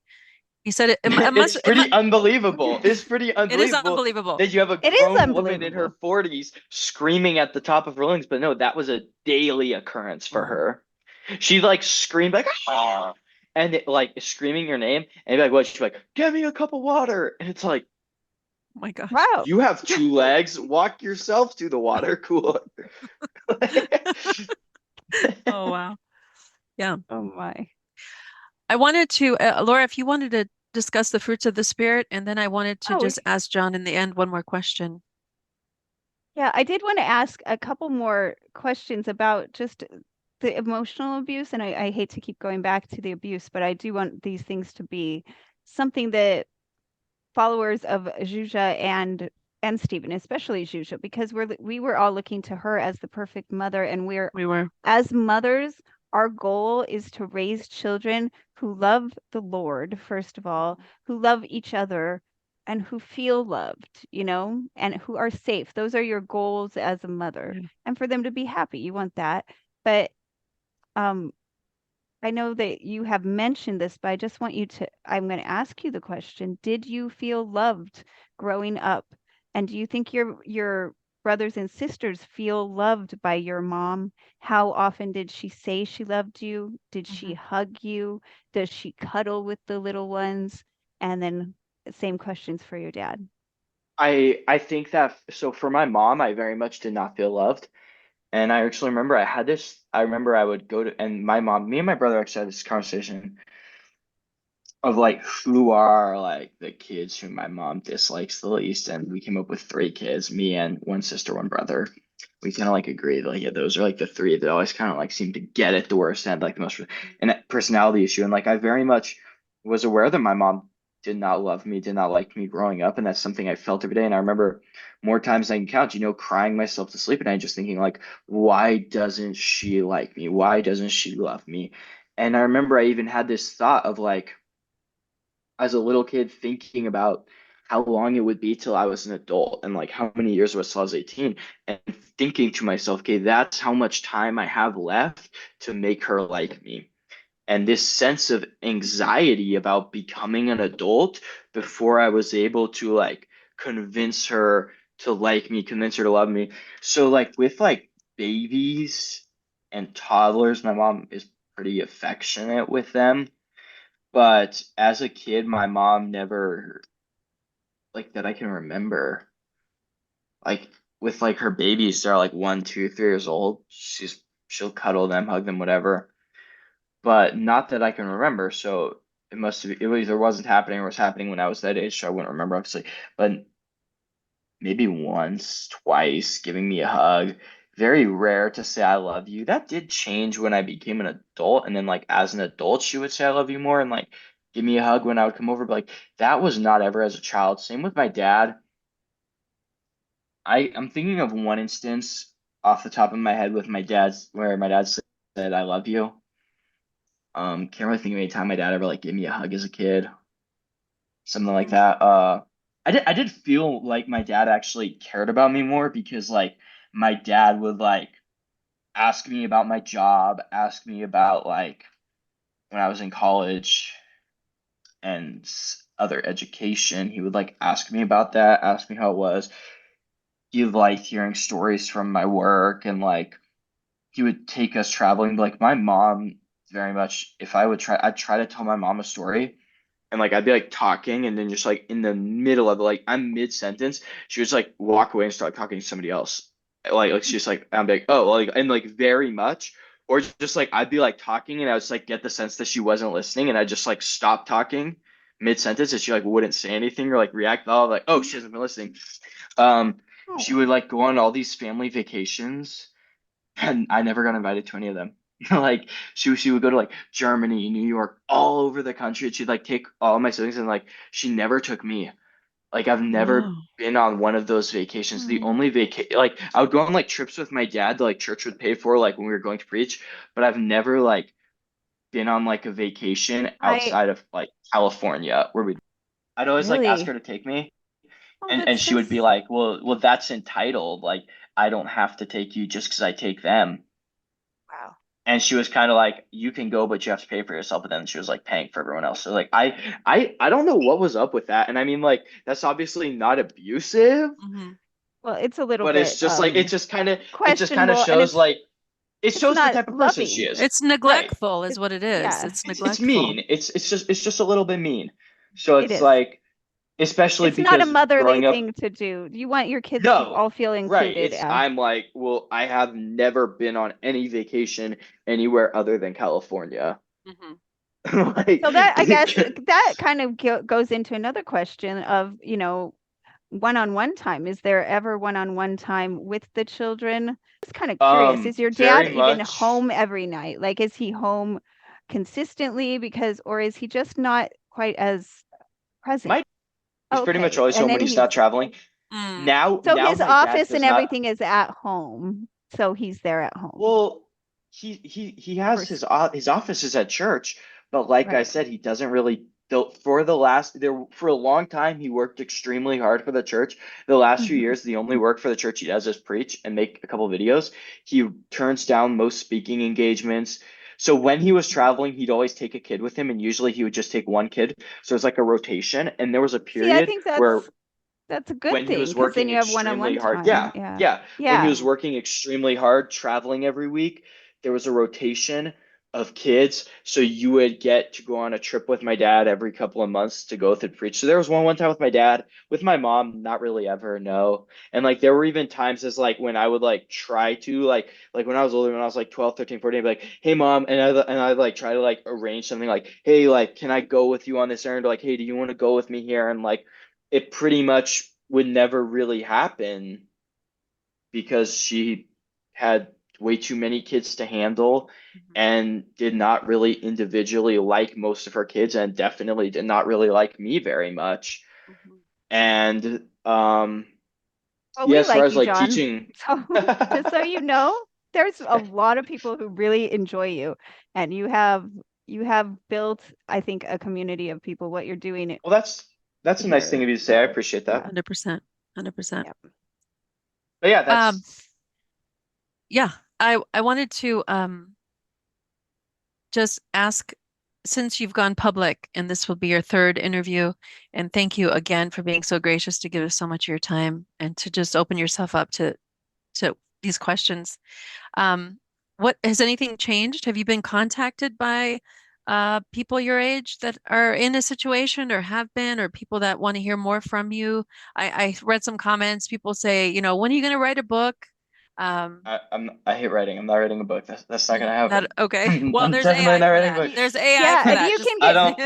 He said it It's must it must pretty unbelievable. It's pretty it is unbelievable unbelievable. that you have a It is grown woman in her unbelievable. 40s screaming at the top of her lungs, but no, that was a daily occurrence for Wow. her. She like screamed like ah, and like screaming your name and be like what? She's like, "Get me a cup of water." And it's like, Oh my gosh. Wow. "You have two legs. Walk yourself to the water cooler." Oh wow. Yeah. Oh my. I wanted to Laura, if you wanted to discuss the fruits of the spirit, and then I wanted to Oh, just ask John in the end one more question. yeah, I did want to ask a couple more questions about just the emotional abuse, and I hate to keep going back to the abuse, but I do want these things to be something that followers of Juja and Stephen, especially Juja, because we were all looking to her as the perfect mother, and We were. as mothers, our goal is to raise children who love the Lord, first of all, who love each other, and who feel loved, and who are safe. Those are your goals as a mother. Yeah. And for them to be happy, you want that. But um, I know that you have mentioned this, but I'm going to ask you the question. Did you feel loved growing up? And do you think your brothers and sisters feel loved by your mom? How often did she say she loved you? Did she Mhm. hug you? Does she cuddle with the little ones? And then same questions for your dad. I think that so for my mom, I very much did not feel loved. And I actually remember I remember I would go to, and my mom, me and my brother actually had this conversation of like who are like the kids who my mom dislikes the least. And we came up with three kids, me and one sister, one brother. We kind of like agreed, like, yeah, those are like the three that always kind of like seem to get it the worst and like the most, and that personality issue. And like, I very much was aware that my mom did not love me, did not like me growing up. And that's something I felt every day. And I remember more times than I can count, crying myself to sleep at night, just thinking like, why doesn't she like me? Why doesn't she love me? And I remember I even had this thought of like, as a little kid thinking about how long it would be till I was an adult and like how many years it was till I was 18 and thinking to myself, okay, that's how much time I have left to make her like me. And this sense of anxiety about becoming an adult before I was able to like convince her to like me, convince her to love me. So like with like babies and toddlers, my mom is pretty affectionate with them, but as a kid, my mom never, like that I can remember, like with like her babies, they're like 1, 2, 3 years old. She'll cuddle them, hug them, whatever. But not that I can remember. So it either wasn't happening or was happening when I was that age. So I wouldn't remember obviously. But maybe once, twice, giving me a hug. Very rare to say I love you. That did change when I became an adult. And then like as an adult, she would say I love you more and like give me a hug when I would come over. But like that was not ever as a child. Same with my dad. I'm thinking of one instance off the top of my head with my dad's where my dad said I love you. Can't really think of any time my dad ever like gave me a hug as a kid, something like that. I did feel like my dad actually cared about me more because like my dad would like ask me about my job, ask me about like when I was in college and other education. He would like ask me about that, ask me how it was. He liked hearing stories from my work and like he would take us traveling. Like my mom, very much, if I would try, I'd try to tell my mom a story, and like I'd be like talking, and then just like in the middle of it, like I'm mid sentence, she would just like walk away and start talking to somebody else. Like she's like, I'm like, oh, like, and like very much, or just like I'd be like talking, and I would just like get the sense that she wasn't listening, and I just like stop talking mid sentence, and she like wouldn't say anything or like react at all. Like, oh, she hasn't been listening. Um, she Oh, would like go on all these family vacations and I never got invited to any of them. Like she would go to like Germany, New York, all over the country. And she'd like take all my siblings and like she never took me. Like I've never Wow. been on one of those vacations. The mm. only like I would go on like trips with my dad that like church would pay for like when we were going to preach, but I've never like been on like a vacation I outside of like California where we I'd always like ask her really. to take me Oh, and that's she so. would be like, well that's entitled. Like I don't have to take you just because I take them. Wow. And she was kind of like, you can go, but you have to pay for yourself. But then she was like paying for everyone else. So like, I don't know what was up with that. And I mean, like, that's obviously not abusive, Hmm. Well, it's a little but it's bit just like, it just kind of questionable, and shows like, it it's shows the not type of person she loving. is. It's Right. neglectful, is It's what it is. yeah, It's It's neglectful. mean. It's just a little bit mean. So it it's is. like, especially It's not a because motherly growing up, thing to do. You want your kids to no, all feel right. included. I'm like, well, I have never been on any vacation anywhere other than California. Hmm. Like, So that I guess that kind of goes into another question of, one-on-one time. Is there ever one-on-one time with the children? Just kind of curious. Is your dad very even much. home every night? Like, is he home consistently or is he just not quite as present? My he's pretty much Okay. always And home then when he's not traveling. Mm. so Now his my dad office and does not. everything is at home. So he's there at home. Well, he has First, his office is at church, but like I right. said, he doesn't really for the last there for a long time he worked extremely hard for the church. The last few Hmm. years, the only work for the church he does is preach and make a couple videos. He turns down most speaking engagements. So when he was traveling, he'd always take a kid with him, and usually he would just take one kid. So it's like a rotation. And there was a See, I period think where that's a good when he thing was because then working you have extremely one-on-one hard, time. yeah, Yeah. yeah, when he Yeah. was working extremely hard, traveling every week, there was a rotation of kids. So you would get to go on a trip with my dad every couple of months to go through preach. So there was one time with my dad, with my mom, not really ever, no. And like there were even times as like when I would like try to like when I was older, when I was like 12, 13, 14, I'd be like, hey mom, and I like try to like arrange something like, hey, like, can I go with you on this errand? Or like, hey, do you want to go with me here? And like it pretty much would never really happen because she had way too many kids to handle and did not really individually like most of her kids and definitely did not really like me very much. Hmm. And Well, yeah, we as far like as you, like John. teaching So just so you know, there's a lot of people who really enjoy you, and you have built, I think, a community of people. What you're doing well that's a nice thing here. of you to say. I So appreciate that. yeah, 100%. 100%. yeah. But yeah, Um, that's yeah, I wanted to just ask, since you've gone public and this will be your third interview, and thank you again for being so gracious to give us so much of your time and to just open yourself up to these questions. Um, what has anything changed? Have you been contacted by people your age that are in a situation or have been, or people that want to hear more from you? I read some comments. People say, when are you going to write a book? Um, I hate writing. I'm not writing a book. That's not gonna happen. okay. Well, I'm there's definitely AI not for writing a that. book. There's AI Yeah, for if that. you Just can I get don't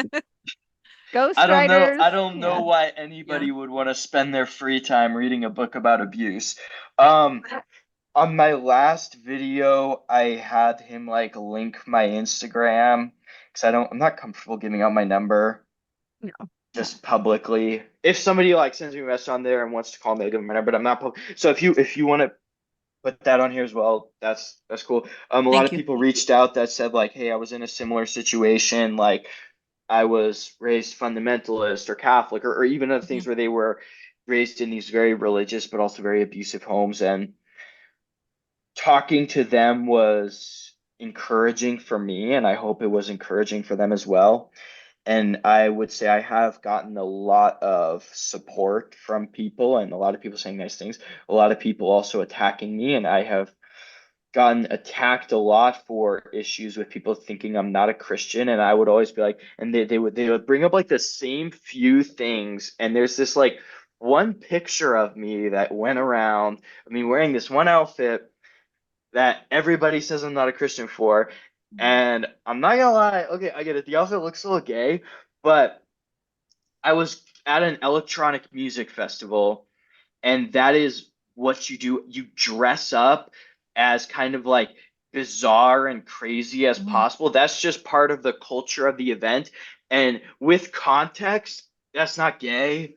ghostwriters, I don't know yeah. why yeah. anybody would want to spend their free time reading a book about abuse. Um, on my last video, I had him like link my Instagram because I'm not comfortable giving out my number. No. just publicly. If somebody like sends me a message on there and wants to call me, I'll give them my number, but I'm not so if you want to put that on here as well, that's cool. A lot Thank of you. people reached out that said like, hey, I was in a similar situation, like I was raised fundamentalist or Catholic, or even other things where they were raised in these very religious but also very abusive homes, and talking to them was encouraging for me, and I hope it was encouraging for them as well. And I would say I have gotten a lot of support from people, and a lot of people saying nice things, a lot of people also attacking me, and I have gotten attacked a lot for issues with people thinking I'm not a Christian. And I would always be like, and they would bring up like the same few things, and there's this like one picture of me that went around, I mean, wearing this one outfit that everybody says I'm not a Christian for. And I'm not gonna lie, okay, I get it. The outfit looks a little gay, but I was at an electronic music festival, and that is what you do. You dress up as kind of like bizarre and crazy as possible. That's just part of the culture of the event. And with context, that's not gay.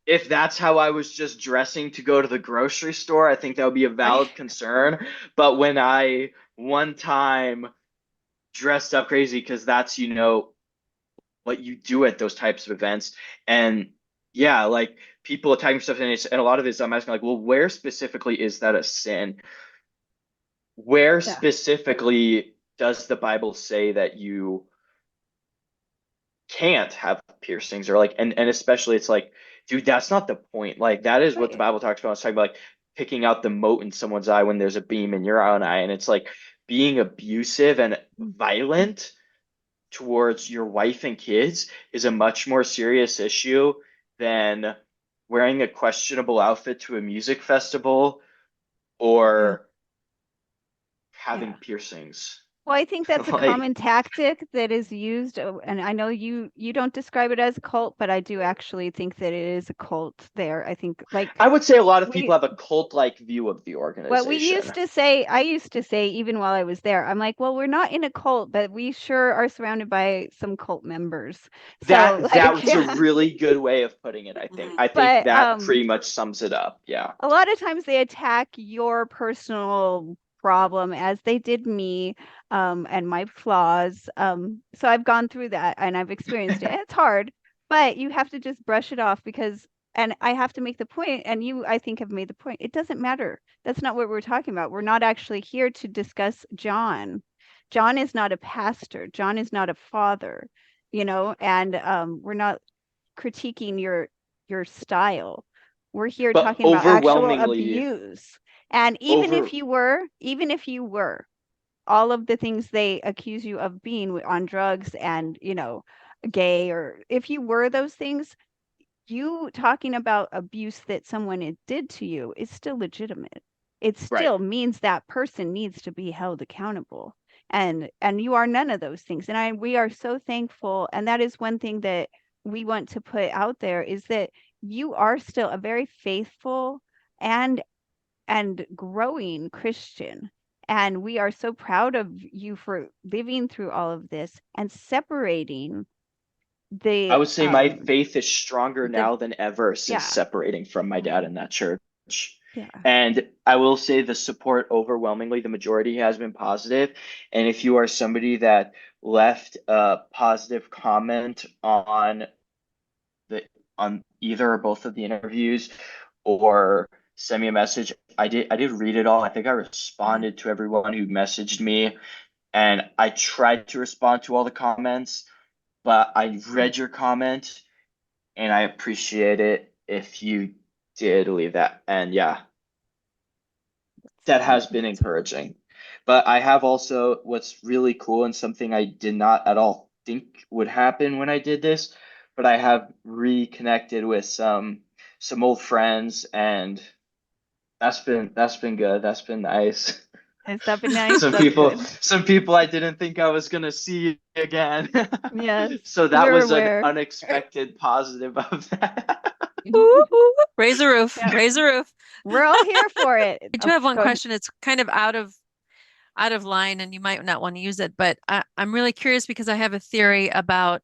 If that's how I was just dressing to go to the grocery store, I think that would be a valid concern. But when I one time dressed up crazy, because that's, what you do at those types of events, and yeah, like people attacking stuff, and a lot of this, I'm asking like, well, where specifically is that a sin? Where Yeah. specifically does the Bible say that you can't have piercings, or like, and especially it's like, dude, that's not the point. Like that is what the Right. Bible talks about. It's talking about like picking out the mote in someone's eye when there's a beam in your own eye, and it's like being abusive and violent towards your wife and kids is a much more serious issue than wearing a questionable outfit to a music festival or having Yeah. piercings. Well, I think that's a Like, common tactic that is used, and I know you don't describe it as a cult, but I do actually think that it is a cult there. I think like I would say a lot of people we have a cult-like view of the what we organization. used to say, I used to say even while I was there, I'm like, well, we're not in a cult, but we sure are surrounded by some cult members. So That like was a yeah. really good way of putting it, I think. I think But that pretty much sums it up. Yeah. a lot of times they attack your personal problem as they did me, and my flaws. So I've gone through that and I've experienced it. And it's hard, but you have to just brush it off because, and I have to make the point, and you, I think, have made the point. It doesn't matter. That's not what we're talking about. We're not actually here to discuss John. John is not a pastor. John is not a father, and we're not critiquing your style. We're here But talking about actual overwhelmingly, abuse. And over even if you were, all of the things they accuse you of being on drugs and, gay, or if you were those things, you talking about abuse that someone did to you is still legitimate. It right. still means that person needs to be held accountable. And you are none of those things. And we are so thankful. And that is one thing that we want to put out there, is that you are still a very faithful and growing Christian. And we are so proud of you for living through all of this and separating I the would say my faith is stronger the now than ever since yeah. separating from my dad in that church. Yeah. And I will say the support overwhelmingly, the majority has been positive. And if you are somebody that left a positive comment the on either or both of the interviews, or send me a message, I did read it all. I think I responded to everyone who messaged me, and I tried to respond to all the comments, but I read your comment and I appreciate it if you did leave that. And yeah, that has been encouraging. But I have also, what's really cool and something I did not at all think would happen when I did this, but I have reconnected with some old friends, and that's been good. That's been nice. Has that been nice? Some That's people good. some people I didn't think I was gonna see again. Yes, So that we're was an aware. unexpected positive of that. Ooh, ooh, raise a roof, Yeah, raise a roof. we're all here for it. I do Oh, have one go ahead. question. It's kind of out of line, and you might not want to use it, but I'm really curious because I have a theory about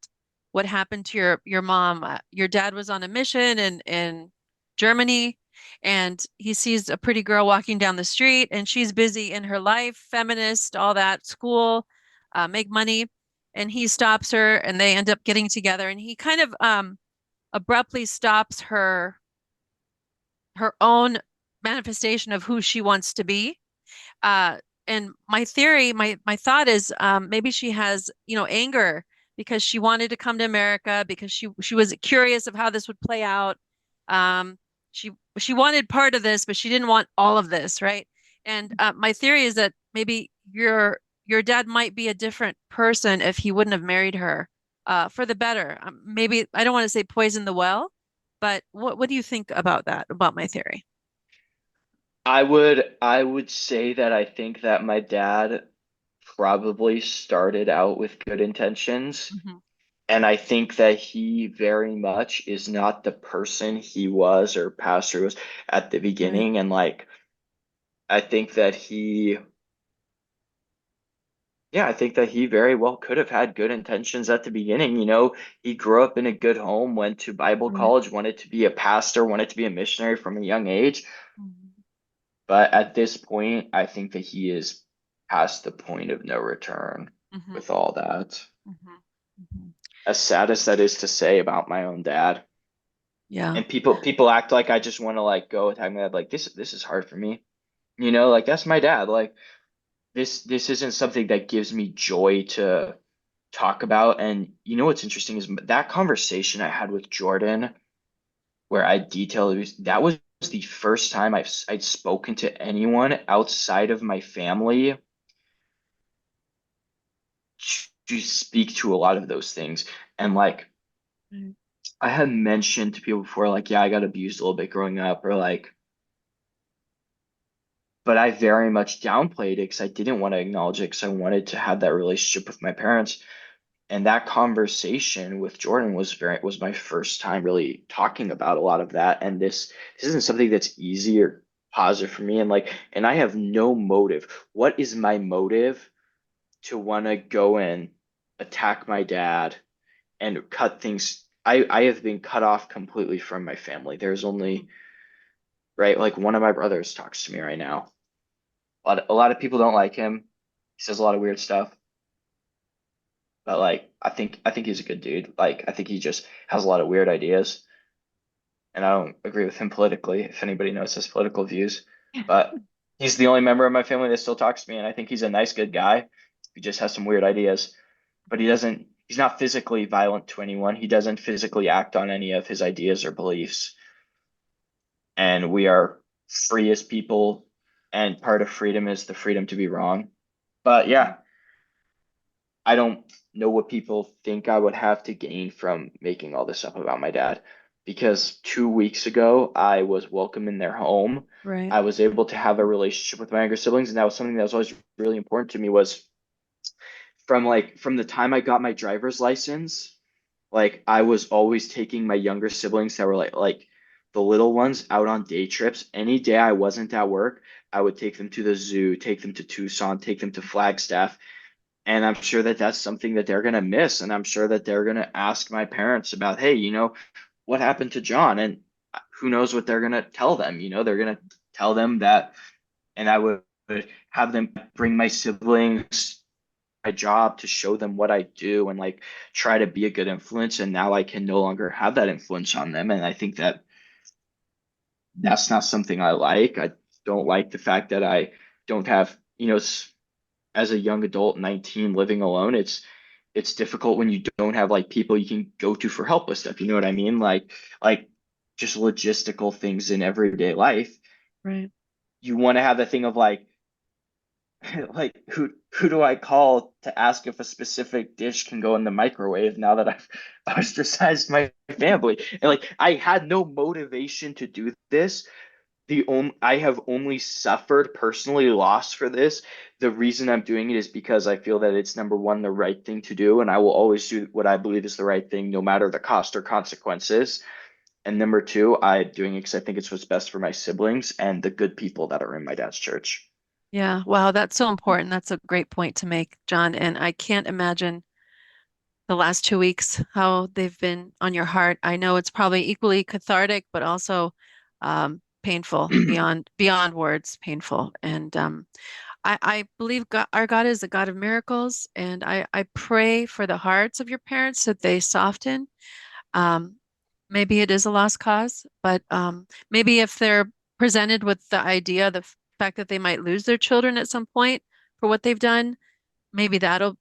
what happened to your mom. Your dad was on a mission in Germany, and he sees a pretty girl walking down the street, and she's busy in her life, feminist, all that, school, make money, and he stops her, and they end up getting together, and he kind of abruptly stops her own manifestation of who she wants to be. And my theory, my thought is maybe she has, anger because she wanted to come to America because she was curious of how this would play out. Um, she wanted part of this, but she didn't want all of this, right? And my theory is that maybe your dad might be a different person if he wouldn't have married her, for the better. Maybe I don't want to say poison the well, but what do you think about that, about my theory? I would say that I think that my dad probably started out with good intentions, Hmm. and I think that he very much is not the person he was or pastor was at the Right. beginning. And like I think that he yeah, I think that he very well could have had good intentions at the beginning. He grew up in a good home, went to Bible Right. college, wanted to be a pastor, wanted to be a missionary from a young age. Mhm. But at this point, I think that he is past the point of no return Mhm. with all that. Mhm. Mhm. As sad as that is to say about my own dad. Yeah. And people act like I just want to like go attack my dad. Like this is hard for me. Like that's my dad. Like this isn't something that gives me joy to talk about. And what's interesting is that conversation I had with Jordan, where I detailed that was the first time I'd spoken to anyone outside of my family to speak to a lot of those things. And like Right. I had mentioned to people before, like, yeah, I got abused a little bit growing up, or like, but I very much downplayed it because I didn't want to acknowledge it because I wanted to have that relationship with my parents. And that conversation with Jordan was my first time really talking about a lot of that. And this isn't something that's easy or positive for me. And I have no motive. What is my motive to want to go and attack my dad and cut things? I have been cut off completely from my family. There's only, right, like one of my brothers talks to me right now. A lot of people don't like him. He says a lot of weird stuff. But like I think he's a good dude. Like I think he just has a lot of weird ideas, and I don't agree with him politically, if anybody knows his political views. But he's the only member of my family that still talks to me, and I think he's a nice, good guy. He just has some weird ideas, but he's not physically violent to anyone. He doesn't physically act on any of his ideas or beliefs. And we are free as people, and part of freedom is the freedom to be wrong. But yeah, I don't know what people think I would have to gain from making all this up about my dad. Because 2 weeks ago, I was welcome in their home. Right. I was able to have a relationship with my younger siblings, and that was something that was always really important to me. Was from the time I got my driver's license, like I was always taking my younger siblings that were like the little ones out on day trips. Any day I wasn't at work, I would take them to the zoo, take them to Tucson, take them to Flagstaff, and I'm sure that that's something that they're going to miss. And I'm sure that they're going to ask my parents about, hey, what happened to John? And who knows what they're going to tell them? They're going to tell them that, and I would have them bring my siblings my job to show them what I do and like try to be a good influence. And now I can no longer have that influence on them. And I think that that's not something I like. I don't like the fact that I don't have, as a young adult, 19, living alone, it's difficult when you don't have like people you can go to for help with stuff. You know what I mean? Like just logistical things in everyday life. Right. You want to have the thing of like like who do I call to ask if a specific dish can go in the microwave now that I've ostracized my family? And like I had no motivation to do this. I have only suffered personally loss for this. The reason I'm doing it is because I feel that it's number one, the right thing to do, and I will always do what I believe is the right thing, no matter the cost or consequences. And number two, I'm doing it because I think it's what's best for my siblings and the good people that are in my dad's church. Yeah. Wow, that's so important. That's a great point to make, John. And I can't imagine the last 2 weeks, how they've been on your heart. I know it's probably equally cathartic, but also painful beyond words, painful. And I believe God, our God is a God of miracles, and I pray for the hearts of your parents that they soften. Um, maybe it is a lost cause, but maybe if they're presented with the idea, the fact that they might lose their children at some point for what they've done, maybe that'll,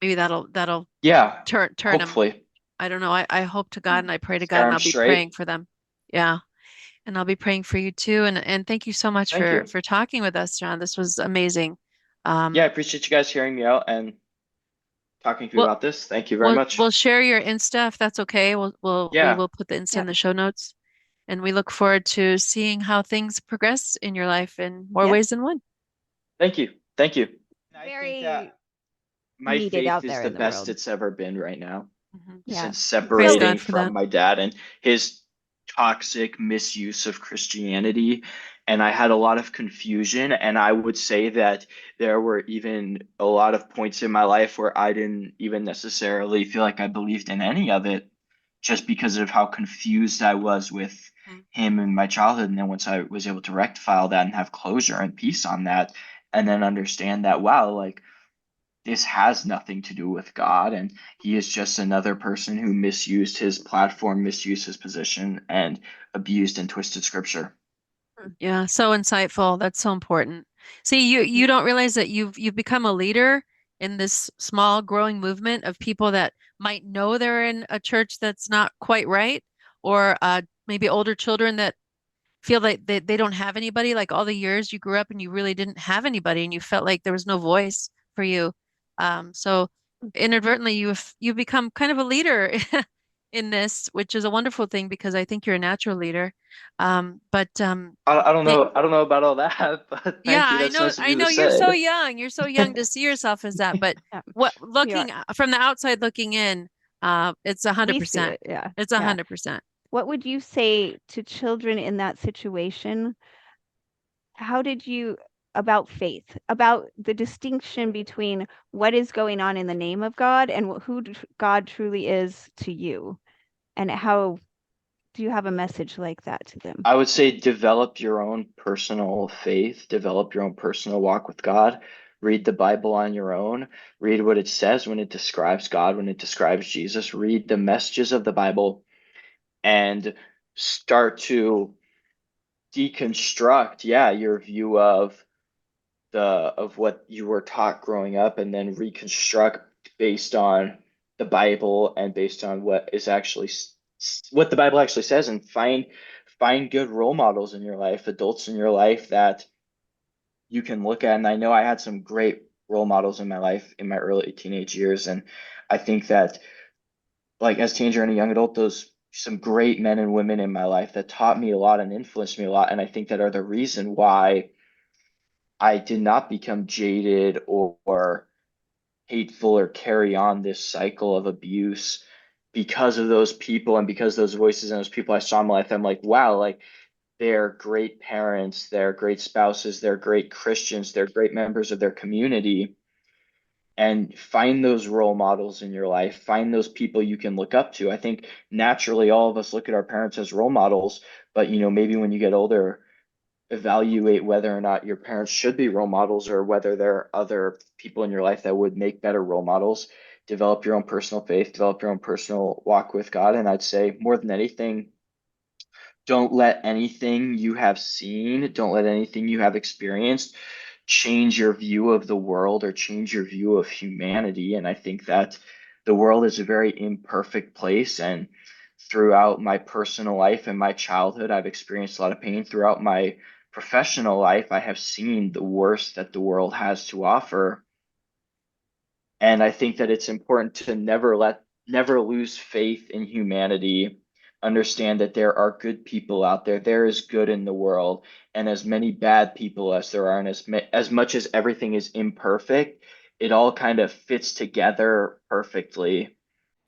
maybe that'll Yeah, turn them. hopefully. I don't know. I hope to God and I pray to God Scare and them I'll be praying straight. for them. Yeah. And I'll be praying for you too. And thank you so much Thank you. for talking with us, John. This was amazing. Yeah, I appreciate you guys hearing me out and talking to me We'll about this. Thank you very we'll much. we'll share your Insta if that's okay. We Yeah, will put the Insta in Yep. the show notes. And we look forward to seeing how things progress in your life in more Yep. ways than one. thank you. Thank you. I think Very that my needed faith out is there the in the best world. it's ever been right now. Mhm. Yeah. Since Praise separating God for from that. my dad and his toxic misuse of Christianity. And I had a lot of confusion. And I would say that there were even a lot of points in my life where I didn't even necessarily feel like I believed in any of it, just because of how confused I was with Mm. him in my childhood. And then once I was able to rectify all that and have closure and peace on that, and then understand that, wow, like, this has nothing to do with God, and he is just another person who misused his platform, misused his position, and abused and twisted scripture. Yeah, so insightful. That's so important. See, you don't realize that you've become a leader in this small growing movement of people that might know they're in a church that's not quite right, or maybe older children that feel like they don't have anybody, like all the years you grew up and you really didn't have anybody and you felt like there was no voice for you. So inadvertently you've become kind of a leader in this, which is a wonderful thing because I think you're a natural leader. But I don't they, know. I don't know about all that, but yeah, thank you. That's nice of I you to know you're so say. young. You're so young to see yourself as that. But Yeah. what You are. looking from the outside looking in, it's We see 100%. it. Yeah. It's Yeah. 100%. What would you say to children in that situation? How did you about faith, about the distinction between what is going on in the name of God and who God truly is to you? And how do you have a message like that to them? I would say develop your own personal faith, develop your own personal walk with God. Read the Bible on your own. Read what it says when it describes God, when it describes Jesus. Read the messages of the Bible and start to deconstruct, yeah, your view of what you were taught growing up, and then reconstruct based on the Bible and based on what is actually what the Bible actually says, and find good role models in your life, adults in your life that you can look at. And I know I had some great role models in my life in my early teenage years, and I think that, like, as a teenager and a young adult, those some great men and women in my life that taught me a lot and influenced me a lot, and I think that are the reason why I did not become jaded or hateful or carry on this cycle of abuse because of those people and because those voices and those people I saw in my life. I'm like, wow, like, they're great parents, they're great spouses, they're great Christians, they're great members of their community. And find those role models in your life, find those people you can look up to. I think naturally all of us look at our parents as role models, but maybe when you get older, evaluate whether or not your parents should be role models or whether there are other people in your life that would make better role models. Develop your own personal faith, develop your own personal walk with God. And I'd say more than anything, don't let anything you have seen, don't let anything you have experienced change your view of the world or change your view of humanity. And I think that the world is a very imperfect place. And throughout my personal life and my childhood, I've experienced a lot of pain. Throughout my professional life, I have seen the worst that the world has to offer. And I think that it's important to never lose faith in humanity. Understand that there are good people out there. There is good in the world, and as many bad people as there are, and as much as everything is imperfect, it all kind of fits together perfectly.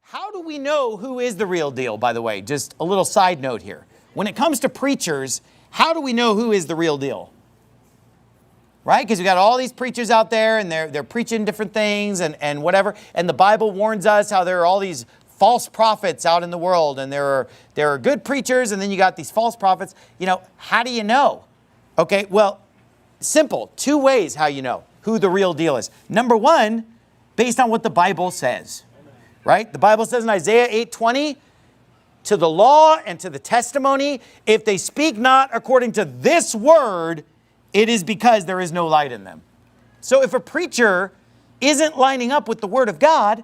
How do we know who is the real deal, by the way? Just a little side note here. When it comes to preachers, how do we know who is the real deal? right? Because we got all these preachers out there, and they're preaching different things and whatever. And the Bible warns us how there are all these false prophets out in the world, and there are good preachers, and then you got these false prophets. You know, how do you know? Okay, well, simple. 2 ways how you know who the real deal is. Number 1, based on what the Bible says, right? The Bible says in Isaiah 8:20, to the law and to the testimony, if they speak not according to this word, it is because there is no light in them. So if a preacher isn't lining up with the word of God,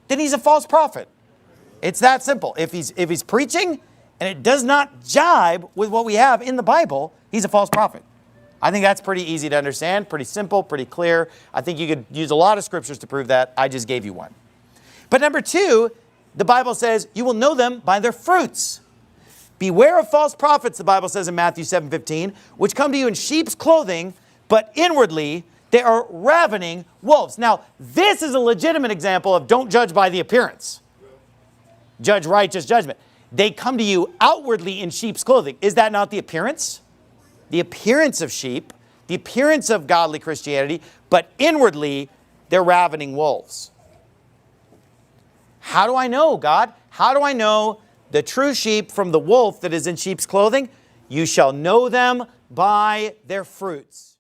then he's a false prophet. It's that simple. If he's preaching and it does not jibe with what we have in the Bible, he's a false prophet. I think that's pretty easy to understand, pretty simple, pretty clear. I think you could use a lot of scriptures to prove that. I just gave you one. But number 2, the Bible says you will know them by their fruits. Beware of false prophets, the Bible says in Matthew 7:15, which come to you in sheep's clothing, but inwardly they are ravening wolves. Now, this is a legitimate example of don't judge by the appearance. Judge righteous judgment. They come to you outwardly in sheep's clothing. Is that not the appearance? The appearance of sheep, the appearance of godly Christianity, but inwardly they're ravening wolves. How do I know, God? How do I know the true sheep from the wolf that is in sheep's clothing? You shall know them by their fruits.